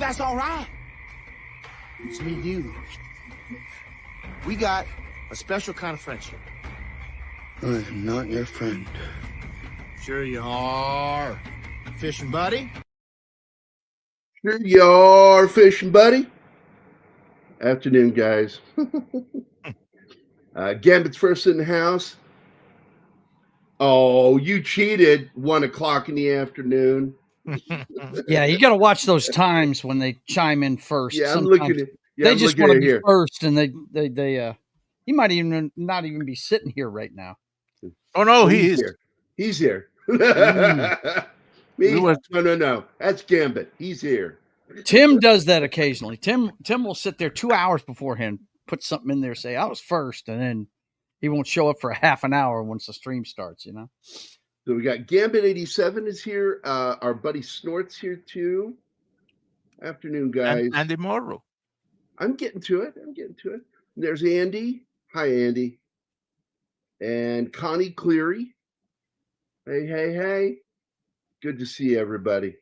that's all right. It's me and you. We got a special kind of friendship. I am not your friend. Sure you are. Fishing buddy? Sure you are, fishing buddy. Afternoon, guys. Gambit's first in the house. Oh, you cheated. 1 o'clock in the afternoon. Yeah, you got to watch those times when they chime in first. Yeah, I'm Sometimes looking at. Yeah, they I'm just looking want at to be here. first, and he might even not even be sitting here right now. Oh no, he he's is. here. He's here. We were- No. That's Gambit. He's here. Tim does that occasionally. Tim will sit there 2 hours beforehand, put something in there, say I was first, and then he won't show up for a half an hour once the stream starts. You know. So we got Gambit 87 is here. Our buddy Snort's here too. Afternoon, guys. And tomorrow. I'm getting to it. There's Andy. Hi, Andy. And Connie Cleary. Hey. Good to see everybody.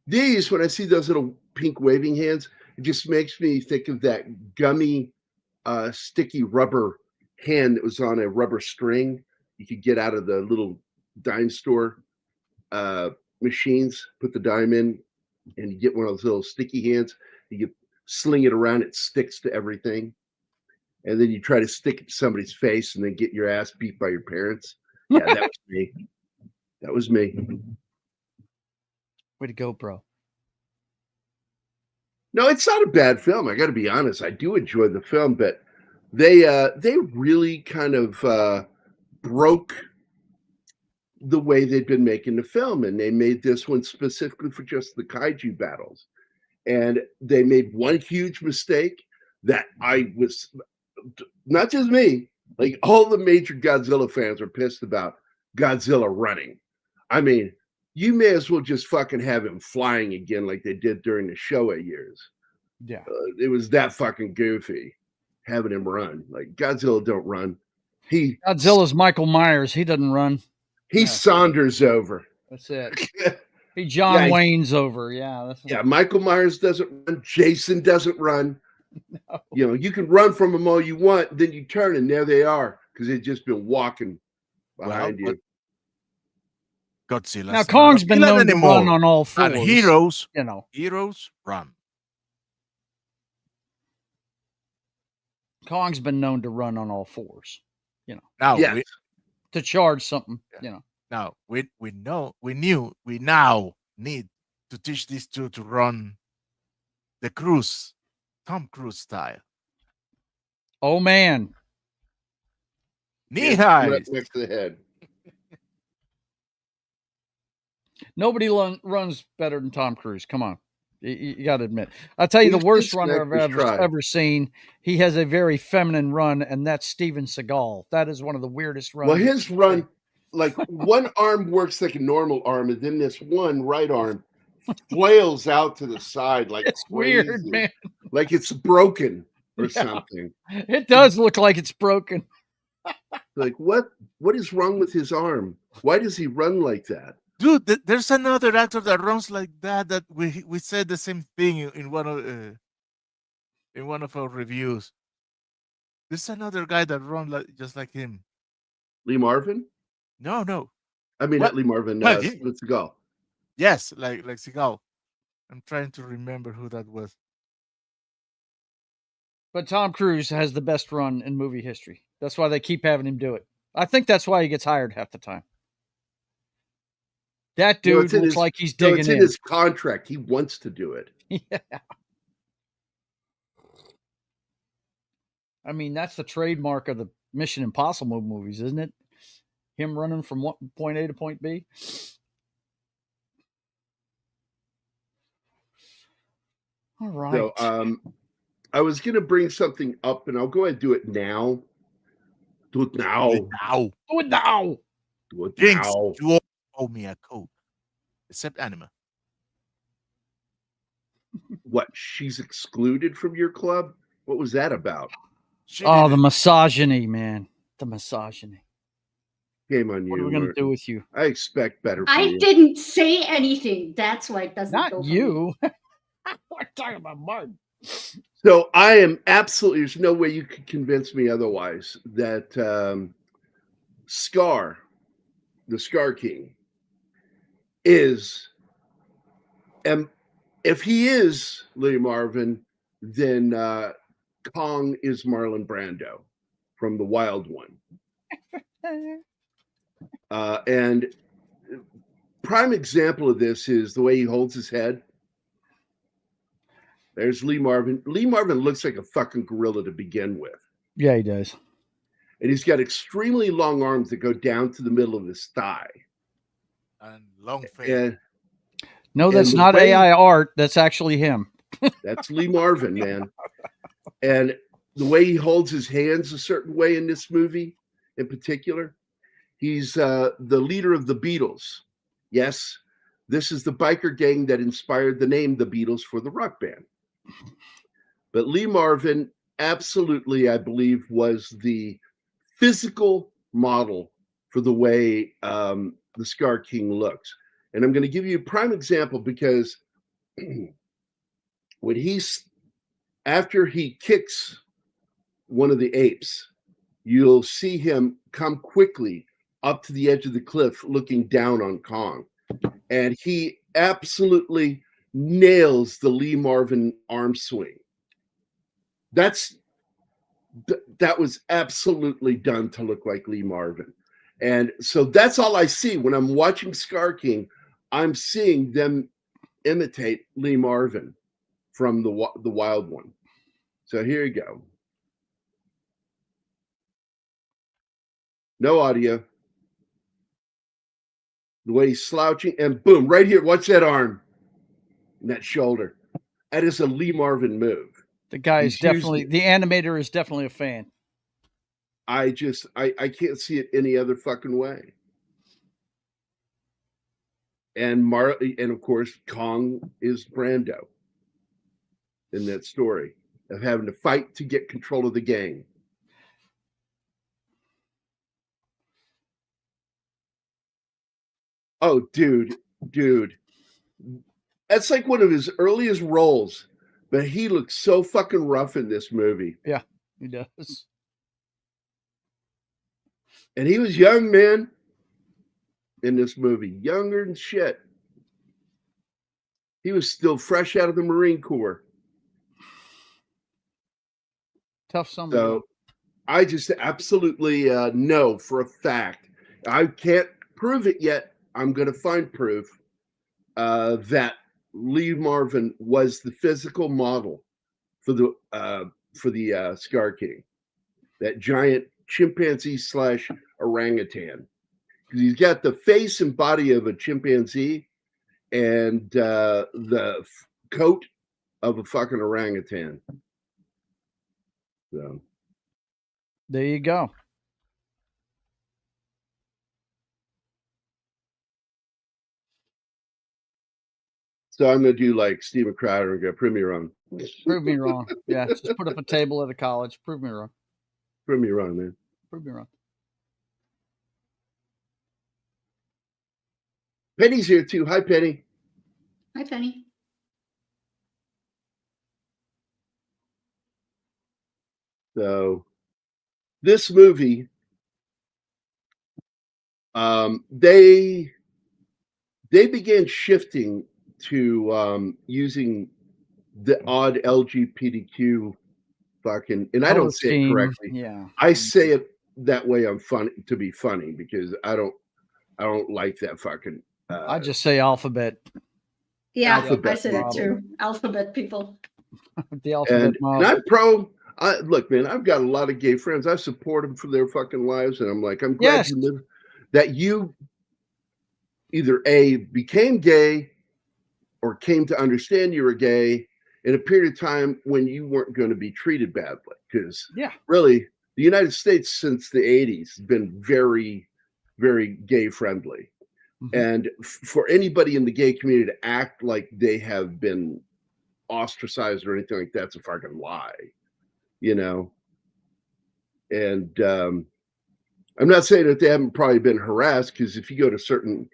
These, when I see those little pink waving hands, it just makes me think of that gummy, sticky rubber hand that was on a rubber string you could get out of the little dime store machines, put the dime in, and you get one of those little sticky hands. You sling it around, it sticks to everything. And then you try to stick it to somebody's face and then get your ass beat by your parents. Yeah, that was me. That was me. Way to go, bro. No, it's not a bad film. I got to be honest. I do enjoy the film, but they really kind of broke the way they'd been making the film, and they made this one specifically for just the kaiju battles. And they made one huge mistake that I was, not just me, like all the major Godzilla fans were pissed about Godzilla running. I mean, you may as well just fucking have him flying again like they did during the Showa years. Yeah. It was that fucking goofy having him run. Like Godzilla don't run. Godzilla's Michael Myers. He doesn't run. He Saunders over. That's it. He John Wayne's over. Yeah. Michael Myers doesn't run. Jason doesn't run. No. You know, you can run from them all you want. Then you turn and there they are because they've just been walking behind you. Godzilla. Now Kong's been known to run on all fours. And heroes, heroes run. Kong's been known to run on all fours. You know. Now to charge something. You know. Now we now need to teach these two to run the Cruise, Tom Cruise style. Oh man. Knee high. Right next to the head. Nobody runs better than Tom Cruise. Come on. You got to admit. I'll tell you the worst runner I've ever seen. He has a very feminine run, and that's Steven Seagal. That is one of the weirdest runs. Well, his run, like one arm works like a normal arm, and then this one right arm flails out to the side like it's crazy. Weird, man. Like it's broken or something. It does look like it's broken. Like what is wrong with his arm? Why does he run like that? Dude, there's another actor that runs like that. That we said the same thing in one of our reviews. There's another guy that runs just like him. Lee Marvin? No. I mean, not Lee Marvin. Let's go. Yes, like Seagal. I'm trying to remember who that was. But Tom Cruise has the best run in movie history. That's why they keep having him do it. I think that's why he gets hired half the time. That dude looks like he's digging in. It's in his contract. He wants to do it. Yeah. I mean, that's the trademark of the Mission Impossible movies, isn't it? Him running from point A to point B. All right. So, I was going to bring something up, and I'll go ahead and do it now. Do it now. Jinx, you owe me a Coke. Except Anima. What? She's excluded from your club? What was that about? The misogyny, man. The misogyny. Game on you. What are we going to do with you? I expect better. I didn't say anything. That's why it doesn't go you. We're talking about Martin. So I am absolutely, there's no way you could convince me otherwise that Scar, the Scar King, is, and if he is Lee Marvin, then Kong is Marlon Brando from The Wild One. And prime example of this is the way he holds his head. There's Lee Marvin. Lee Marvin looks like a fucking gorilla to begin with. Yeah, he does. And he's got extremely long arms that go down to the middle of his thigh. And long face. And no, that's not AI art. That's actually him. That's Lee Marvin, man. And the way he holds his hands a certain way in this movie in particular, he's the leader of the Beatles. Yes, this is the biker gang that inspired the name The Beatles for the rock band. But Lee Marvin absolutely, I believe, was the physical model for the way the Scar King looks. And I'm going to give you a prime example because when after he kicks one of the apes, you'll see him come quickly up to the edge of the cliff looking down on Kong. And he absolutely nails the Lee Marvin arm swing. That was absolutely done to look like Lee Marvin. And so that's all I see when I'm watching Scar King. I'm seeing them imitate Lee Marvin from the Wild One. So here you go. No audio. The way he's slouching, and boom, right here. Watch that arm and that shoulder. That is a Lee Marvin move. The guy is definitely, the animator is definitely a fan. I can't see it any other fucking way. And of course, Kong is Brando in that story of having to fight to get control of the gang. Oh, dude. That's like one of his earliest roles, but he looks so fucking rough in this movie. Yeah, he does. And he was young, man, in this movie. Younger than shit. He was still fresh out of the Marine Corps. Tough summer. So I just absolutely know for a fact. I can't prove it yet. I'm going to find proof that Lee Marvin was the physical model for the Scar King, that giant chimpanzee / orangutan, because he's got the face and body of a chimpanzee and the coat of a fucking orangutan. So there you go. So I'm going to do like Steven Crowder and go, prove me wrong. Prove me wrong. Yeah, just put up a table at a college. Prove me wrong. Prove me wrong, man. Prove me wrong. Penny's here too. Hi, Penny. Hi, Penny. So this movie, they began shifting to using the odd LGBTQ fucking, and I don't say it correctly. Yeah, I say it that way. I'm funny to be funny because I don't like that fucking. I just say alphabet. Yeah, alphabet I said it too. Alphabet people. The alphabet and I'm pro. Look, man, I've got a lot of gay friends. I support them for their fucking lives, and I'm like, I'm glad you live, that you either A, became gay or came to understand you were gay in a period of time when you weren't going to be treated badly. Because really, the United States since the 80s has been very, very gay friendly. Mm-hmm. And for anybody in the gay community to act like they have been ostracized or anything like that's a fucking lie, you know? And I'm not saying that they haven't probably been harassed, because if you go to certain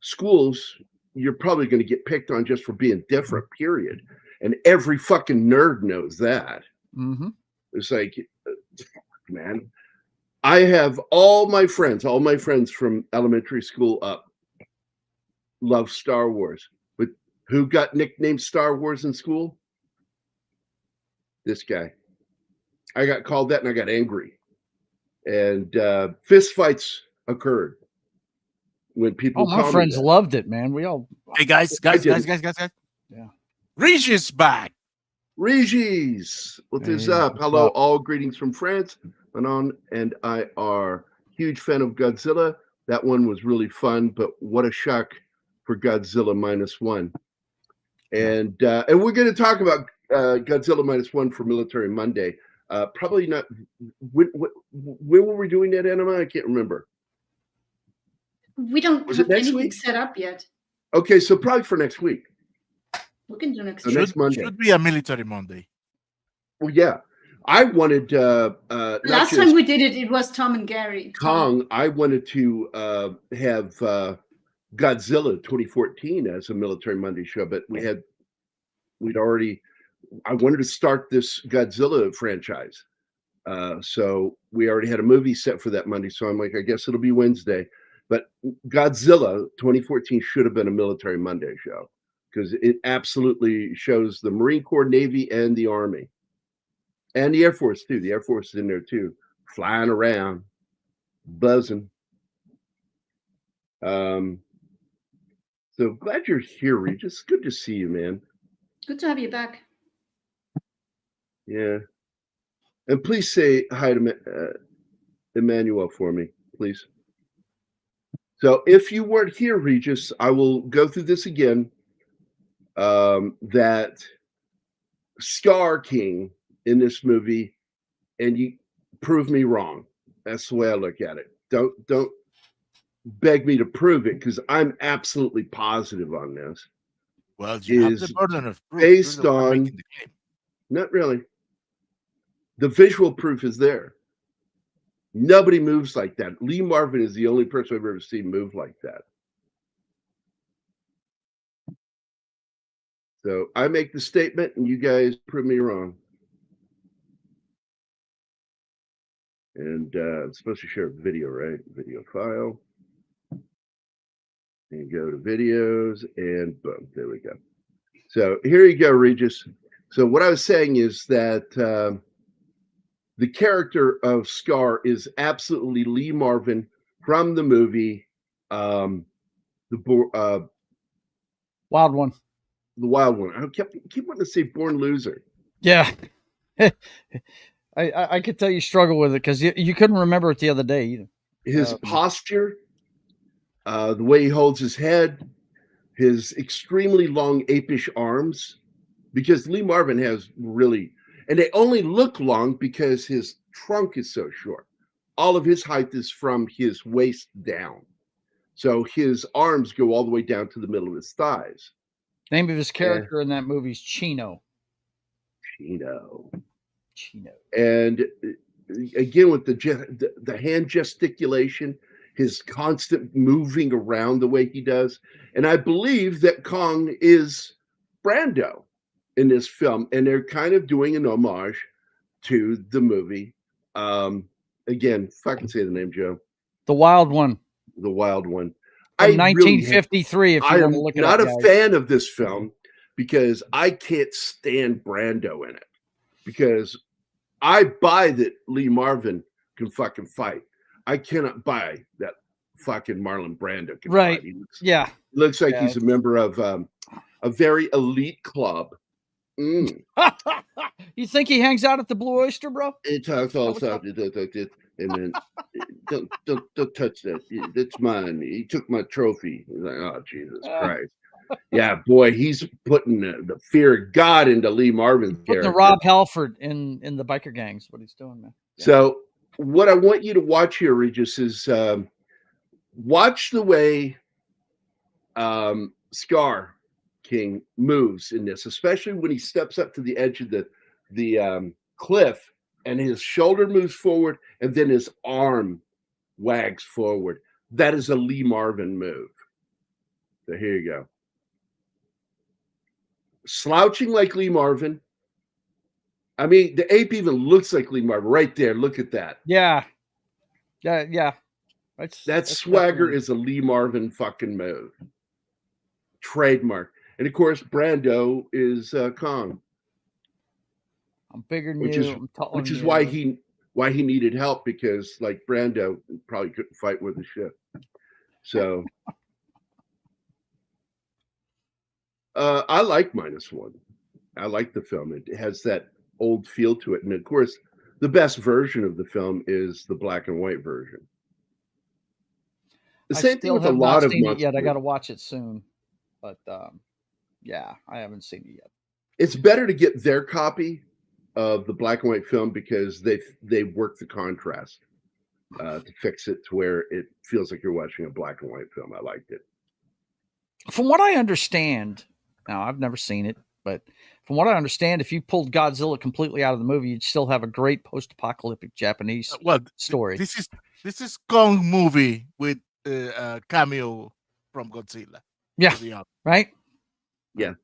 schools, you're probably going to get picked on just for being different, period. and every fucking nerd knows that. Mm-hmm. It's like, man, I have all my friends from elementary school up love Star Wars. But who got nicknamed Star Wars in school? This guy. I got called that and I got angry. And fist fights occurred when people. Oh, my friends loved it, man. We all. Hey guys. Yeah. Regis back. Regis, what is up? Hello, all greetings from France. Manon and I are huge fan of Godzilla. That one was really fun, but what a shock for Godzilla -1. And we're going to talk about Godzilla -1 for Military Monday. Probably not. When were we doing that, Anima? I can't remember. We don't have anything set up yet. Okay, so probably for next week. We can do next Monday. Should be a Military Monday. Well, yeah. I wanted last time we did it, it was Tom and Gary. Kong. I wanted to have Godzilla 2014 as a Military Monday show, but I wanted to start this Godzilla franchise. So we already had a movie set for that Monday. So I'm like, I guess it'll be Wednesday. But Godzilla 2014 should have been a Military Monday show because it absolutely shows the Marine Corps, Navy, and the Army. And the Air Force, too. The Air Force is in there, too. Flying around, buzzing. So glad you're here, Regis. Good to see you, man. Good to have you back. Yeah. And please say hi to Emmanuel for me, please. So if you weren't here, Regis, I will go through this again. That Scar King in this movie, and you prove me wrong. That's the way I look at it. Don't beg me to prove it because I'm absolutely positive on this. Well, you have the burden of proof. Based on not really. The visual proof is there. Nobody moves like that. Lee Marvin is the only person I've ever seen move like that. So I make the statement and you guys prove me wrong. And I'm supposed to share a video, right? Video file. And go to videos and boom, there we go. So here you go, Regis. So what I was saying is that the character of Scar is absolutely Lee Marvin from the movie Wild One. The Wild One. I keep wanting to say Born Loser. Yeah. I could tell you struggle with it because you couldn't remember it the other day either. His posture, the way he holds his head, his extremely long apish arms, because Lee Marvin has really, and they only look long because his trunk is so short. All of his height is from his waist down. So his arms go all the way down to the middle of his thighs. Name of his character in that movie is Chino. Chino. And again, with the hand gesticulation, his constant moving around the way he does. And I believe that Kong is Brando in this film. And they're kind of doing an homage to the movie. Again, if I can say the name, Joe. The Wild One. The Wild One. From 1953, if you want to look it up. I am not a fan of this film because I can't stand Brando in it. Because I buy that Lee Marvin can fucking fight. I cannot buy that fucking Marlon Brando can fight. He looks like he's a member of a very elite club. You think he hangs out at the Blue Oyster, bro? It talks all stuff. And then don't touch that. That's mine. He took my trophy. He's like, oh, Jesus Christ. Yeah, boy, he's putting the fear of God into Lee Marvin's character. The Rob Halford in the biker gangs. What he's doing, man. Yeah. So what I want you to watch here, Regis, is watch the way Scar King moves in this, especially when he steps up to the edge of the cliff and his shoulder moves forward and then his arm wags forward. That is a Lee Marvin move. So here you go. slouching like Lee Marvin. I mean, the ape even looks like Lee Marvin right there. Look at that. Yeah. That swagger is a Lee Marvin fucking move. Trademark. And of course, Brando is Kong. I'm bigger than which you. Which is why he needed help, because like Brando probably couldn't fight with the ship. So I like -1. I like the film. It has that old feel to it. And of course, the best version of the film is the black and white version. The same thing with a lot of it yet. I got to watch it soon. But yeah, I haven't seen it yet. It's better to get their copy of the black and white film because they work the contrast to fix it to where it feels like you're watching a black and white film. I liked it. From what I understand, now I've never seen it, but from what I understand, if you pulled Godzilla completely out of the movie, you'd still have a great post-apocalyptic Japanese story. This is Kong movie with a cameo from Godzilla. Yeah, right. Yeah,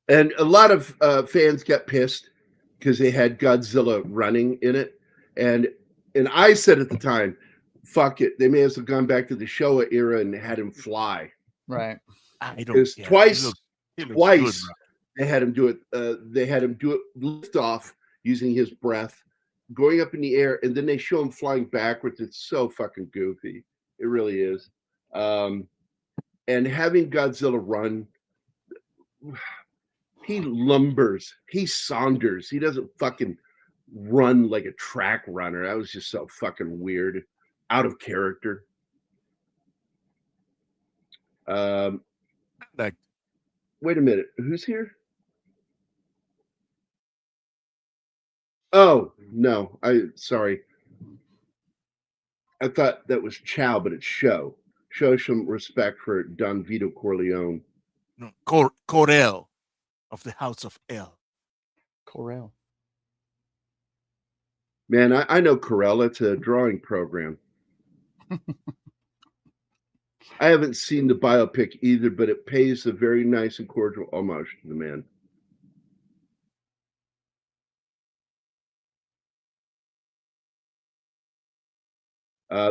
and a lot of fans got pissed because they had Godzilla running in it, and I said at the time, "Fuck it, they may as well gone back to the Showa era and had him fly." Right. I don't care. Twice good, they had him do it. They had him do it lift off using his breath, going up in the air, and then they show him flying backwards. It's so fucking goofy. It really is. And having Godzilla run, he lumbers, he saunders. He doesn't fucking run like a track runner. That was just so fucking weird, out of character. Wait a minute, who's here? Oh no, sorry. I thought that was Chow, but it's Show. Show some respect for Don Vito Corleone. No, Corel of the House of L. Corel. Man, I know Corel. It's a drawing program. I haven't seen the biopic either, but it pays a very nice and cordial homage to the man.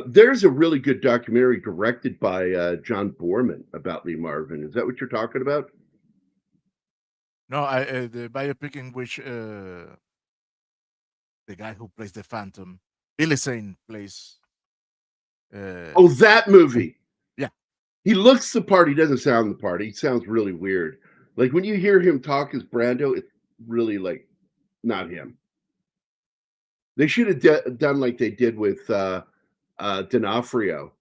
There's a really good documentary directed by John Borman about Lee Marvin. Is that what you're talking about? No, the biopic in which the guy who plays the Phantom, Billy Zane, plays. Oh, that movie. Yeah. He looks the part. He doesn't sound the part. He sounds really weird. Like when you hear him talk as Brando, it's really like not him. They should have done like they did with D'Onofrio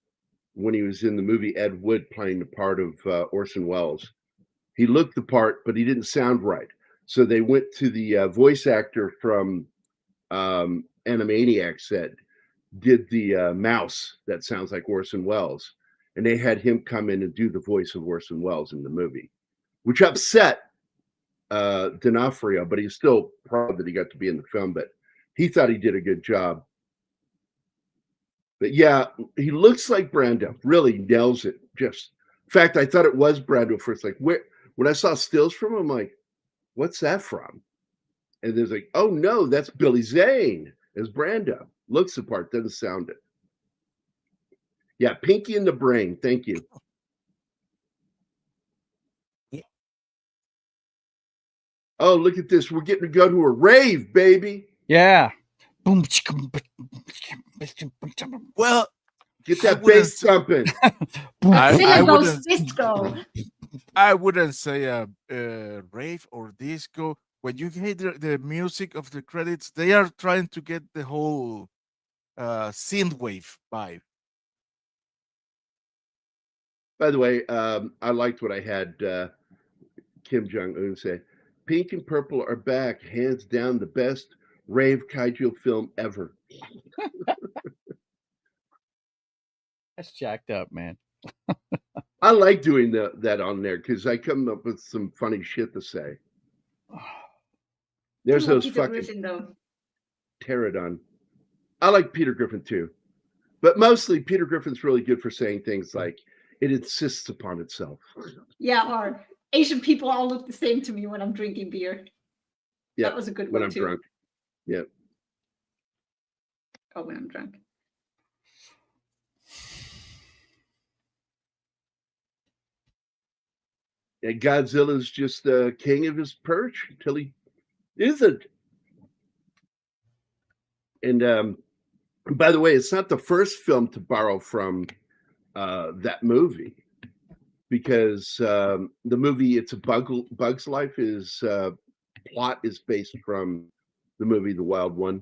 when he was in the movie Ed Wood playing the part of Orson Welles. He looked the part, but he didn't sound right. So they went to the voice actor from Animaniacs that did the mouse that sounds like Orson Welles. And they had him come in and do the voice of Orson Welles in the movie, which upset D'Onofrio, but he's still proud that he got to be in the film. But he thought he did a good job. But yeah, he looks like Brando. Really nails it. Just, in fact, I thought it was Brando first. Like when I saw stills from him, I'm like, what's that from? And there's like, oh no, that's Billy Zane as Brando. Looks the part, doesn't sound it. Yeah, Pinky in the Brain. Thank you. Yeah. Oh, look at this. We're getting to go to a rave, baby. Yeah. Well, get that bass thumping. I wouldn't say a rave or disco. When you hear the music of the credits, they are trying to get the whole synthwave vibe. By the way, I liked what I had Kim Jong-un say. Pink and Purple are back, hands down the best rave kaiju film ever. That's jacked up, man. I like doing that on there because I come up with some funny shit to say. There's those Peter fucking Griffin, though. pterodon. I like Peter Griffin too, but mostly Peter Griffin's really good for saying things like it insists upon itself. Yeah, or Asian people all look the same to me when I'm drinking beer. Yeah, that was a good when one I'm too. drunk. Yeah. Oh, when I'm drunk. And Godzilla's just the king of his perch until he isn't. And by the way, it's not the first film to borrow from that movie, because the movie "It's a Bug's Life" is plot is based from the movie The Wild One,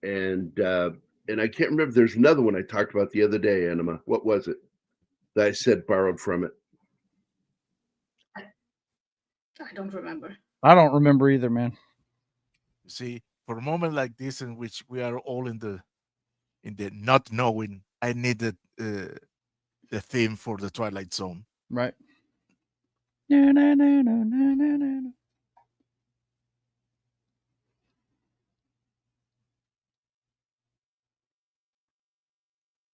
and I can't remember. There's another one I talked about the other day, Anima. What was it that I said borrowed from it? I don't remember. I don't remember either, man. You see, for a moment like this, in which we are all in the not knowing, I needed the theme for the Twilight Zone. Right. No, no, no, no, no, no, no.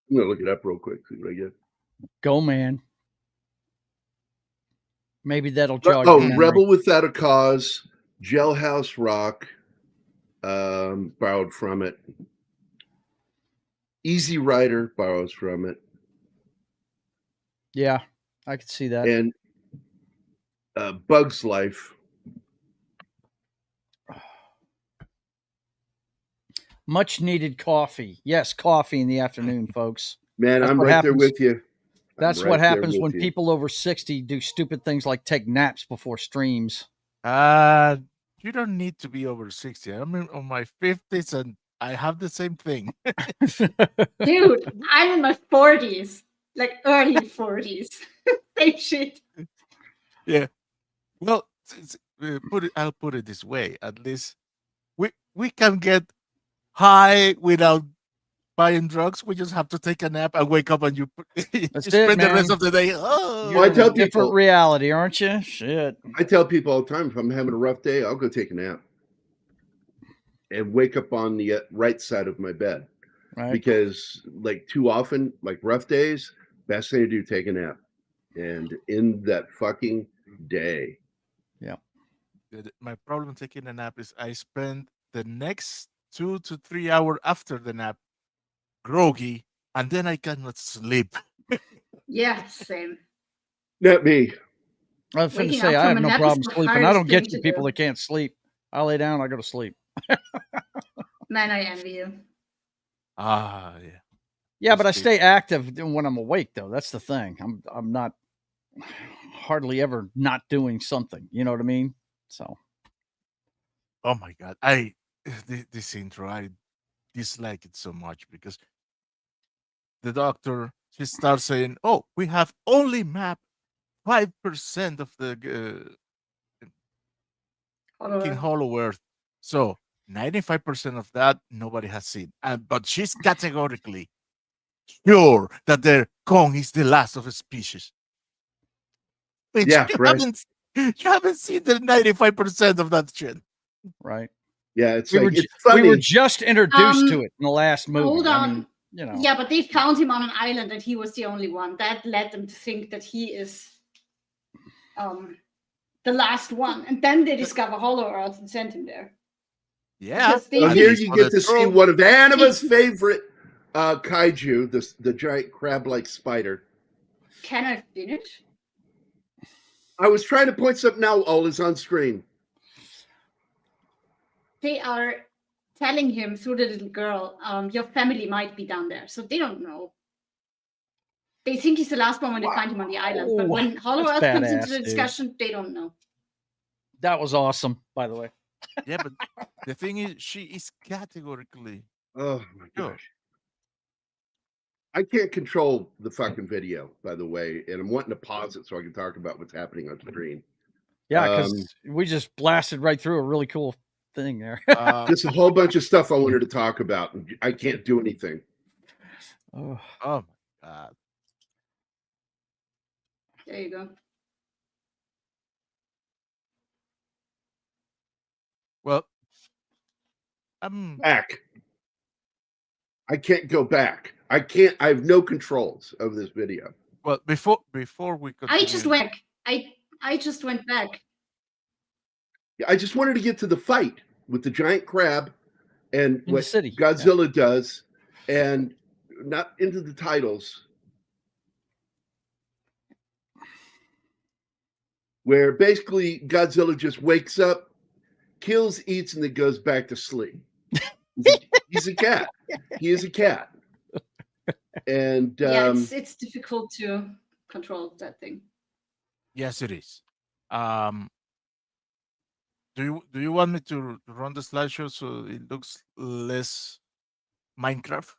I'm gonna look it up real quick. See what I get. Go, man. Maybe that'll jog. Oh, Rebel Without a Cause, Jailhouse Rock, borrowed from it. Easy Rider borrows from it. Yeah, I could see that. And Bug's Life. Much needed coffee. Yes, coffee in the afternoon, folks. Man, I'm right there with you. That's what happens when people over 60 do stupid things like take naps before streams. You don't need to be over 60. I'm on my 50s and I have the same thing. Dude, I'm in my 40s, like early 40s. Same shit. Yeah. Well, I'll put it this way. At least we can get high without buying drugs. We just have to take a nap and wake up, and you spend the rest of the day. Oh, you're in a different reality, aren't you? Shit. I tell people all the time, if I'm having a rough day, I'll go take a nap and wake up on the right side of my bed. Right. Because like too often, like rough days, best thing to do, take a nap and end that fucking day. Yeah. My problem taking a nap is I spend the next 2 to 3 hours after the nap groggy, and then I cannot sleep. Yeah, same. Not me. I was going to say, I have no problem sleeping. I don't get you people that can't sleep. I lay down, I go to sleep. Man, I envy you. Yeah. Yeah, but I stay active when I'm awake, though. That's the thing. I'm not hardly ever not doing something. You know what I mean? So. Oh my God. This intro, I dislike it so much because the doctor, she starts saying, "Oh, we have only mapped 5% of the Hollow Earth. So 95% of that nobody has seen." But she's categorically sure that the Kong is the last of a species. Which yeah, you haven't seen the 95% of that shit. Right. Yeah, it's we were just introduced to it in the last movie. Hold on. I mean, you know. Yeah, but they found him on an island and he was the only one. That led them to think that he is the last one. And then they discover Hollow Earth and send him there. Yeah. Well, here you get to see one of Anima's favorite kaiju, the giant crab-like spider. Can I finish? I was trying to point something out. All is on screen. They are telling him through the little girl, your family might be down there. So they don't know. They think he's the last one when they find him on the island. But when Hollow Earth comes into the discussion, they don't know. That was awesome, by the way. Yeah, but the thing is, she is categorically. Oh my gosh. I can't control the fucking video, by the way, and I'm wanting to pause it so I can talk about what's happening on screen. Yeah, because we just blasted right through a really cool thing there. Just a whole bunch of stuff I wanted to talk about. I can't do anything. Oh my God. There you go. Well, I'm back. I can't go back. I have no controls of this video. Well, before we continue, I just went. I just went back. I just wanted to get to the fight with the giant crab and In what the city. Godzilla does, and not into the titles, where basically Godzilla just wakes up, kills, eats, and then goes back to sleep. He's a cat. He is a cat. And Yeah, it's difficult to control that thing. Yes, it is. Do you want me to run the slideshow so it looks less Minecraft?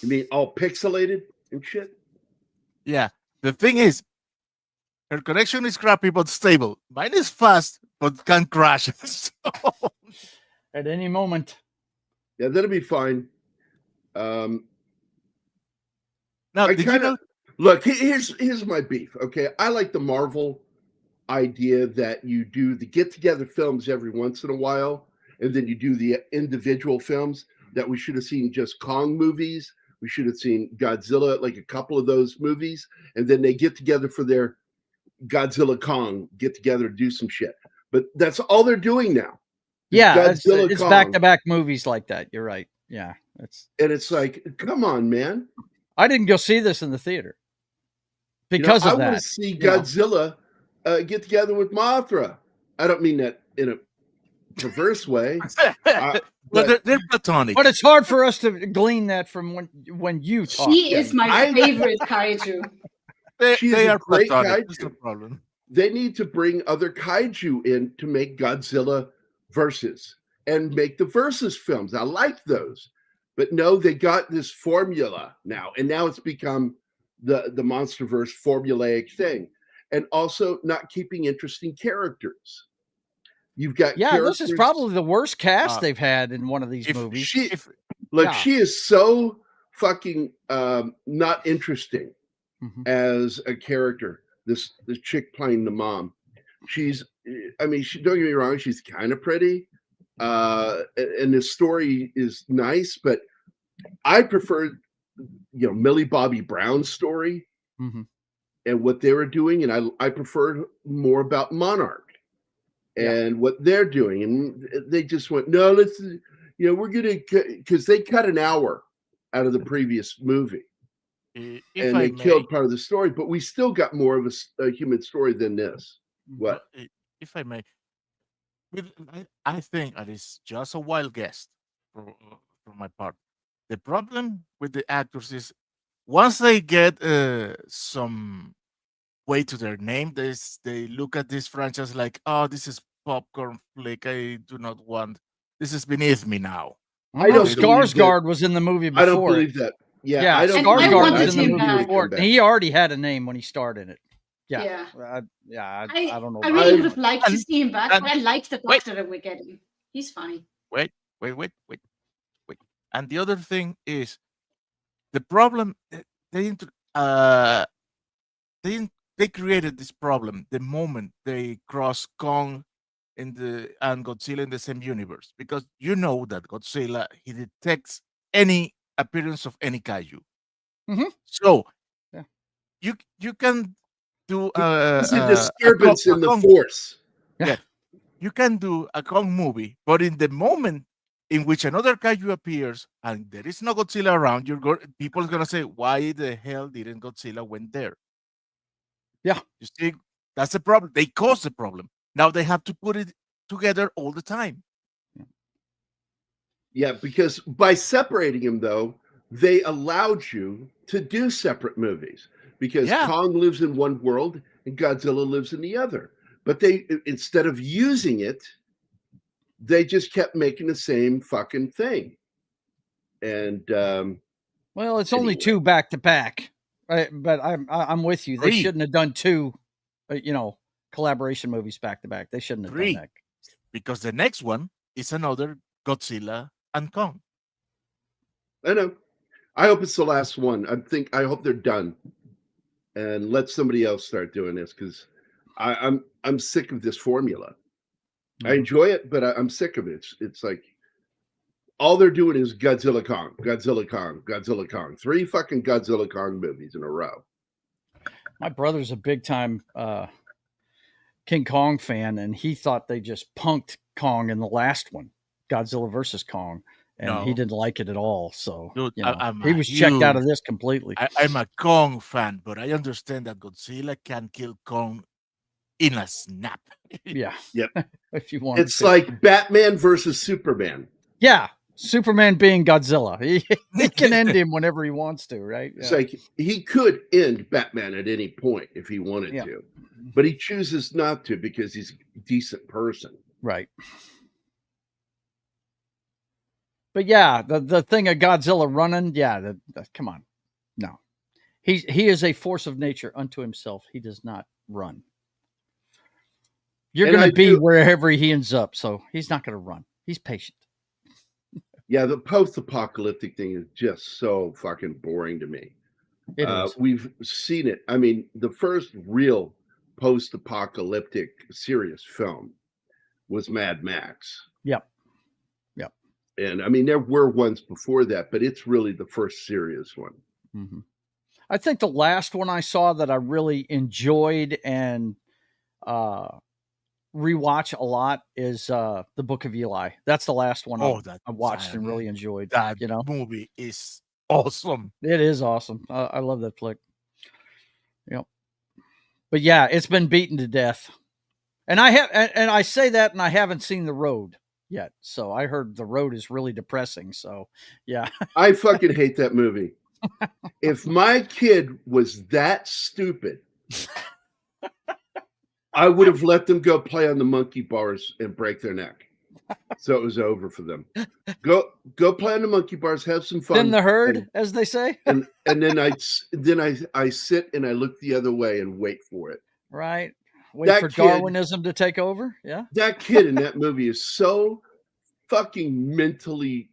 You mean all pixelated and shit? Yeah. The thing is, her connection is crappy but stable. Mine is fast but can crash. So... At any moment. Yeah, that'll be fine. Now, look, here's my beef. Okay, I like the Marvel idea that you do the get-together films every once in a while, and then you do the individual films. That we should have seen just Kong movies. We should have seen Godzilla, like a couple of those movies, and then they get together for their Godzilla Kong, get together to do some shit. But that's all they're doing now. Yeah, it's back-to-back movies like that. You're right. Yeah, it's like, come on, man. I didn't go see this in the theater because of that. I want to see Godzilla get together with Mothra. I don't mean that in a perverse way. But they're platonic. But it's hard for us to glean that from when you talk. She is my favorite kaiju. They are great kaiju. That's no problem. They need to bring other kaiju in to make Godzilla versus and make the versus films. I like those. But no, they got this formula now. And now it's become the Monsterverse formulaic thing. And also not keeping interesting characters. You've got this is probably the worst cast they've had in one of these movies. She is so fucking not interesting as a character. This chick playing the mom. Don't get me wrong, she's kind of pretty. And the story is nice, but I prefer Millie Bobby Brown's story and what they were doing, and I prefer more about Monarch and what they're doing. And they just went, no, we're gonna, because they cut an hour out of the previous movie. And they killed part of the story, but we still got more of a human story than this. What? If I may, I think it is just a wild guess for my part. The problem with the actors is once they get some weight to their name, they look at this franchise like, oh, this is popcorn flick. I do not want. This is beneath me now. I know Skarsgård was in the movie before. I don't believe that. Yeah, Skarsgård was in the movie before. He already had a name when he started it. I don't know. I really would have liked to see him back, but I like the doctor that we're getting. He's funny. Wait. And the other thing is the problem. They created this problem the moment they cross Kong and Godzilla in the same universe, because you know that Godzilla, he detects any appearance of any kaiju. So you can do it's a disturbance in the force. Yeah, you can do a Kong movie, but in the moment in which another kaiju appears and there is no Godzilla around, people are gonna say, "Why the hell didn't Godzilla went there?" Yeah, you see, that's the problem. They caused the problem. Now they have to put it together all the time. Yeah, because by separating them, though, they allowed you to do separate movies. Because Kong lives in one world and Godzilla lives in the other. But they, instead of using it, they just kept making the same fucking thing. And well, it's only two back to back, right? But I'm with you. They shouldn't have done two, collaboration movies back to back. They shouldn't have done that. Because the next one is another Godzilla and Kong. I know. I hope it's the last one. I hope they're done. And let somebody else start doing this, because I'm sick of this formula. I enjoy it, but I'm sick of it. It's like all they're doing is Godzilla Kong, Godzilla Kong, Godzilla Kong. 3 fucking Godzilla Kong movies in a row. My brother's a big time King Kong fan, and he thought they just punked Kong in the last one, Godzilla versus Kong, and he didn't like it at all. So Dude, he was checked out of this completely. I'm a Kong fan, but I understand that Godzilla can kill Kong in a snap. Yeah. Yep. If you want, it's like Batman versus Superman. Yeah. Superman being Godzilla, he can end him whenever he wants to, right? It's like he could end Batman at any point if he wanted to, but he chooses not to because he's a decent person. Right. But yeah, the thing of Godzilla running, come on. No. He is a force of nature unto himself. He does not run. You're going to be wherever he ends up, so he's not going to run. He's patient. Yeah, the post-apocalyptic thing is just so fucking boring to me. It is. We've seen it. I mean, the first real post-apocalyptic serious film was Mad Max. Yep. And I mean, there were ones before that, but it's really the first serious one. Mm-hmm. I think the last one I saw that I really enjoyed and rewatch a lot is the Book of Eli. That's the last one I watched and really enjoyed. That movie is awesome. It is awesome. I love that flick. Yep. But yeah, it's been beaten to death. And I say that, and I haven't seen The Road yet. So I heard The Road is really depressing. So yeah. I fucking hate that movie. If my kid was that stupid, I would have let them go play on the monkey bars and break their neck. So it was over for them. Go play on the monkey bars, have some fun. Then the herd, as they say. and then I sit and I look the other way and wait for it. Right. Wait for Darwinism to take over. Yeah. That kid in that movie is so fucking mentally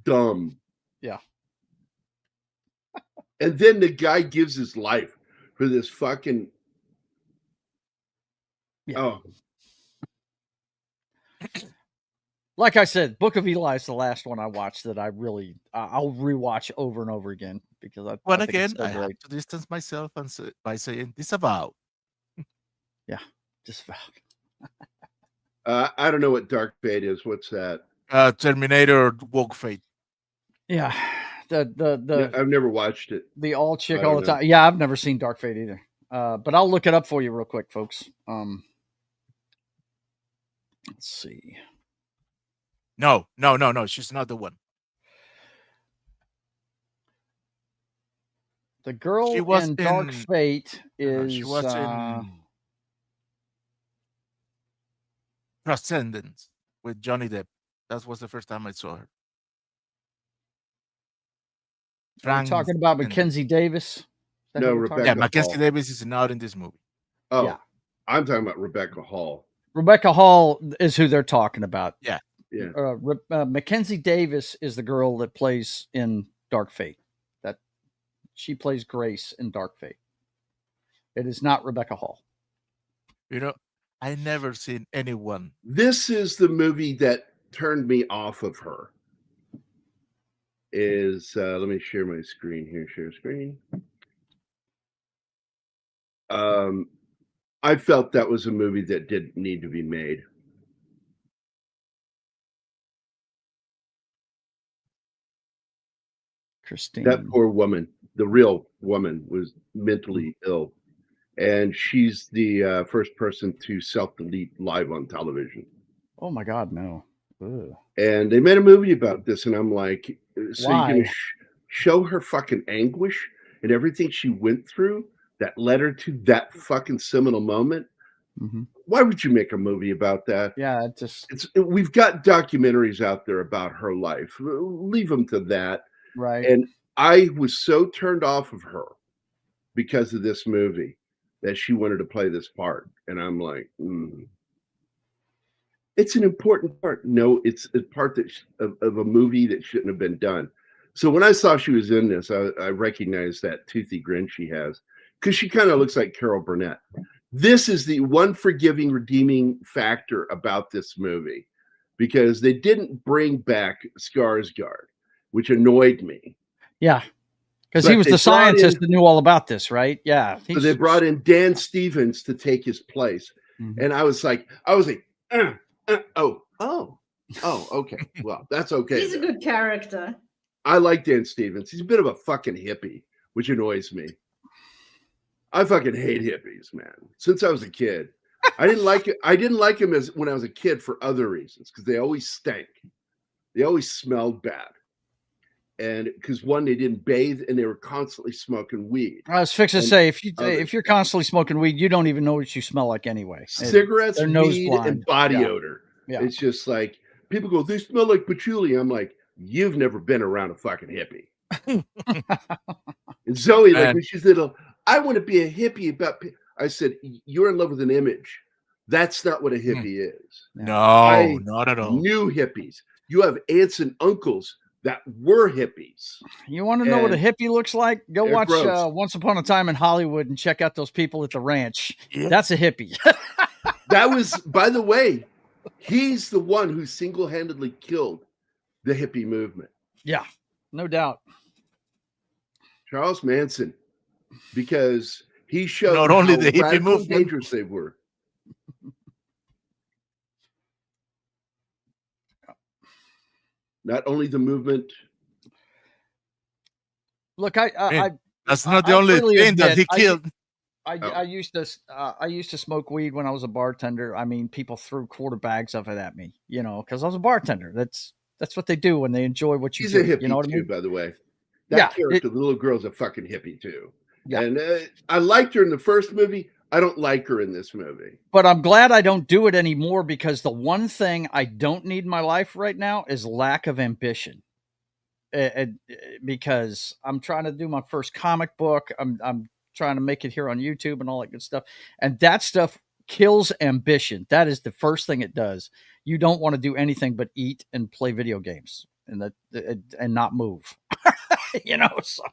dumb. Yeah. And then the guy gives his life for this fucking. Yeah. Oh. Like I said, Book of Eli is the last one I watched that I really I'll rewatch over and over again because I have to distance myself by saying disavow. Yeah, disavow. I don't know what Dark Fate is. What's that? Terminator Woke Fate. Yeah, the I've never watched it. The all chick all the time. Yeah, I've never seen Dark Fate either. But I'll look it up for you real quick, folks. Let's see. No. She's not the one. The girl in Dark Fate is. She was in Transcendence with Johnny Depp. That was the first time I saw her. Are you talking about Mackenzie Davis? No, Rebecca. Yeah, Mackenzie Davis is not in this movie. Oh, yeah. I'm talking about Rebecca Hall. Rebecca Hall is who they're talking about. Yeah. Mackenzie Davis is the girl that plays in Dark Fate. That she plays Grace in Dark Fate. It is not Rebecca Hall. You know, I never seen anyone. This is the movie that turned me off of her. Let me share my screen here. Share screen. I felt that was a movie that didn't need to be made. Christine. That poor woman, the real woman, was mentally ill. And she's the first person to self-delete live on television. Oh my God, no. Ugh. And they made a movie about this, and I'm like, so why? you're going to show her fucking anguish and everything she went through that led her to that fucking seminal moment? Mm-hmm. Why would you make a movie about that? Yeah, we've got documentaries out there about her life. Leave them to that. Right. And I was so turned off of her because of this movie that she wanted to play this part. And I'm like, It's an important part. No, it's a part of a movie that shouldn't have been done. So when I saw she was in this, I recognized that toothy grin she has because she kind of looks like Carol Burnett. This is the one forgiving, redeeming factor about this movie because they didn't bring back Skarsgård, which annoyed me. Yeah. Because he was the scientist that knew all about this, right? Yeah. So they brought in Dan Stevens to take his place. Mm-hmm. And I was like, oh, okay. Well, that's okay. He's a good character. I like Dan Stevens. He's a bit of a fucking hippie, which annoys me. I fucking hate hippies, man. Since I was a kid. I didn't like it. I didn't like him when I was a kid for other reasons, because they always stank. They always smelled bad. And because one, they didn't bathe and they were constantly smoking weed. I was fixing to say, if you're constantly smoking weed, you don't even know what you smell like anyway. Cigarettes, weed, and body odor. Yeah. It's just like, people go, they smell like patchouli. I'm like, you've never been around a fucking hippie. And Zoe, like when she's little, I want to be a hippie about. I said, you're in love with an image. That's not what a hippie is. No, not at all. New hippies. You have aunts and uncles that were hippies. You want to know what a hippie looks like? Go watch Once Upon a Time in Hollywood and check out those people at the ranch. Yeah. That's a hippie. That was, by the way, he's the one who single-handedly killed the hippie movement. Yeah, no doubt. Charles Manson, because he showed not only the hippie movement, dangerous they were. Not only the movement. Look, that's not the only thing that he killed. I used to smoke weed when I was a bartender. I mean, people threw quarter bags of it at me, because I was a bartender. That's what they do when they enjoy what you do. He's a hippie you know what too, I mean? By the way. That character, the little girl's a fucking hippie too. Yeah. And I liked her in the first movie. I don't like her in this movie. But I'm glad I don't do it anymore, because the one thing I don't need in my life right now is lack of ambition. Because I'm trying to do my first comic book. I'm trying to make it here on YouTube and all that good stuff. And that stuff kills ambition. That is the first thing it does. You don't want to do anything but eat and play video games and not move. So.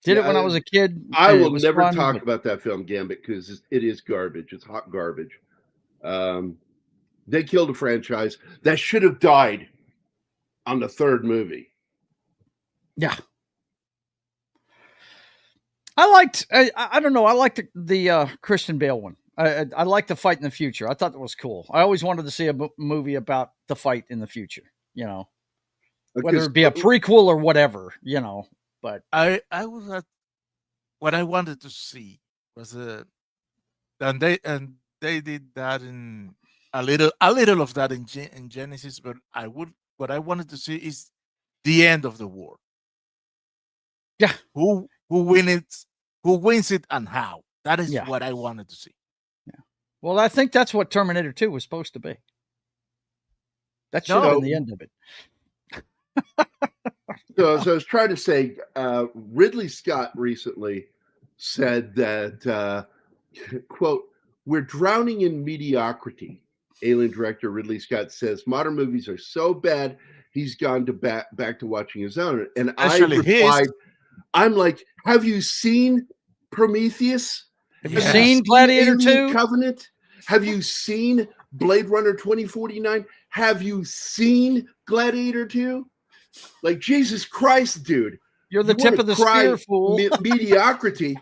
Did it when I was a kid. I will never talk about that film, Gambit, because it is garbage. It's hot garbage. They killed a franchise that should have died on the third movie. Yeah. I don't know. I liked the Christian Bale one. I like the fight in the future. I thought that was cool. I always wanted to see a movie about the fight in the future, whether it be a prequel or whatever, but I was at what I wanted to see was and they did that in a little of that in Genesis, but what I wanted to see is the end of the war. Yeah. Who wins it and how? That is what I wanted to see. Yeah. Well, I think that's what Terminator 2 was supposed to be. That should have been the end of it. So I was trying to say, Ridley Scott recently said that, quote, "We're drowning in mediocrity." Alien director Ridley Scott says modern movies are so bad, he's gone to back to watching his own. And actually, I replied, I'm like, have you seen Prometheus? Have you seen Gladiator 2? Covenant? Have you seen Blade Runner 2049? Have you seen Gladiator 2? Like, Jesus Christ, dude. You're the tip of the spear, fool. Mediocrity.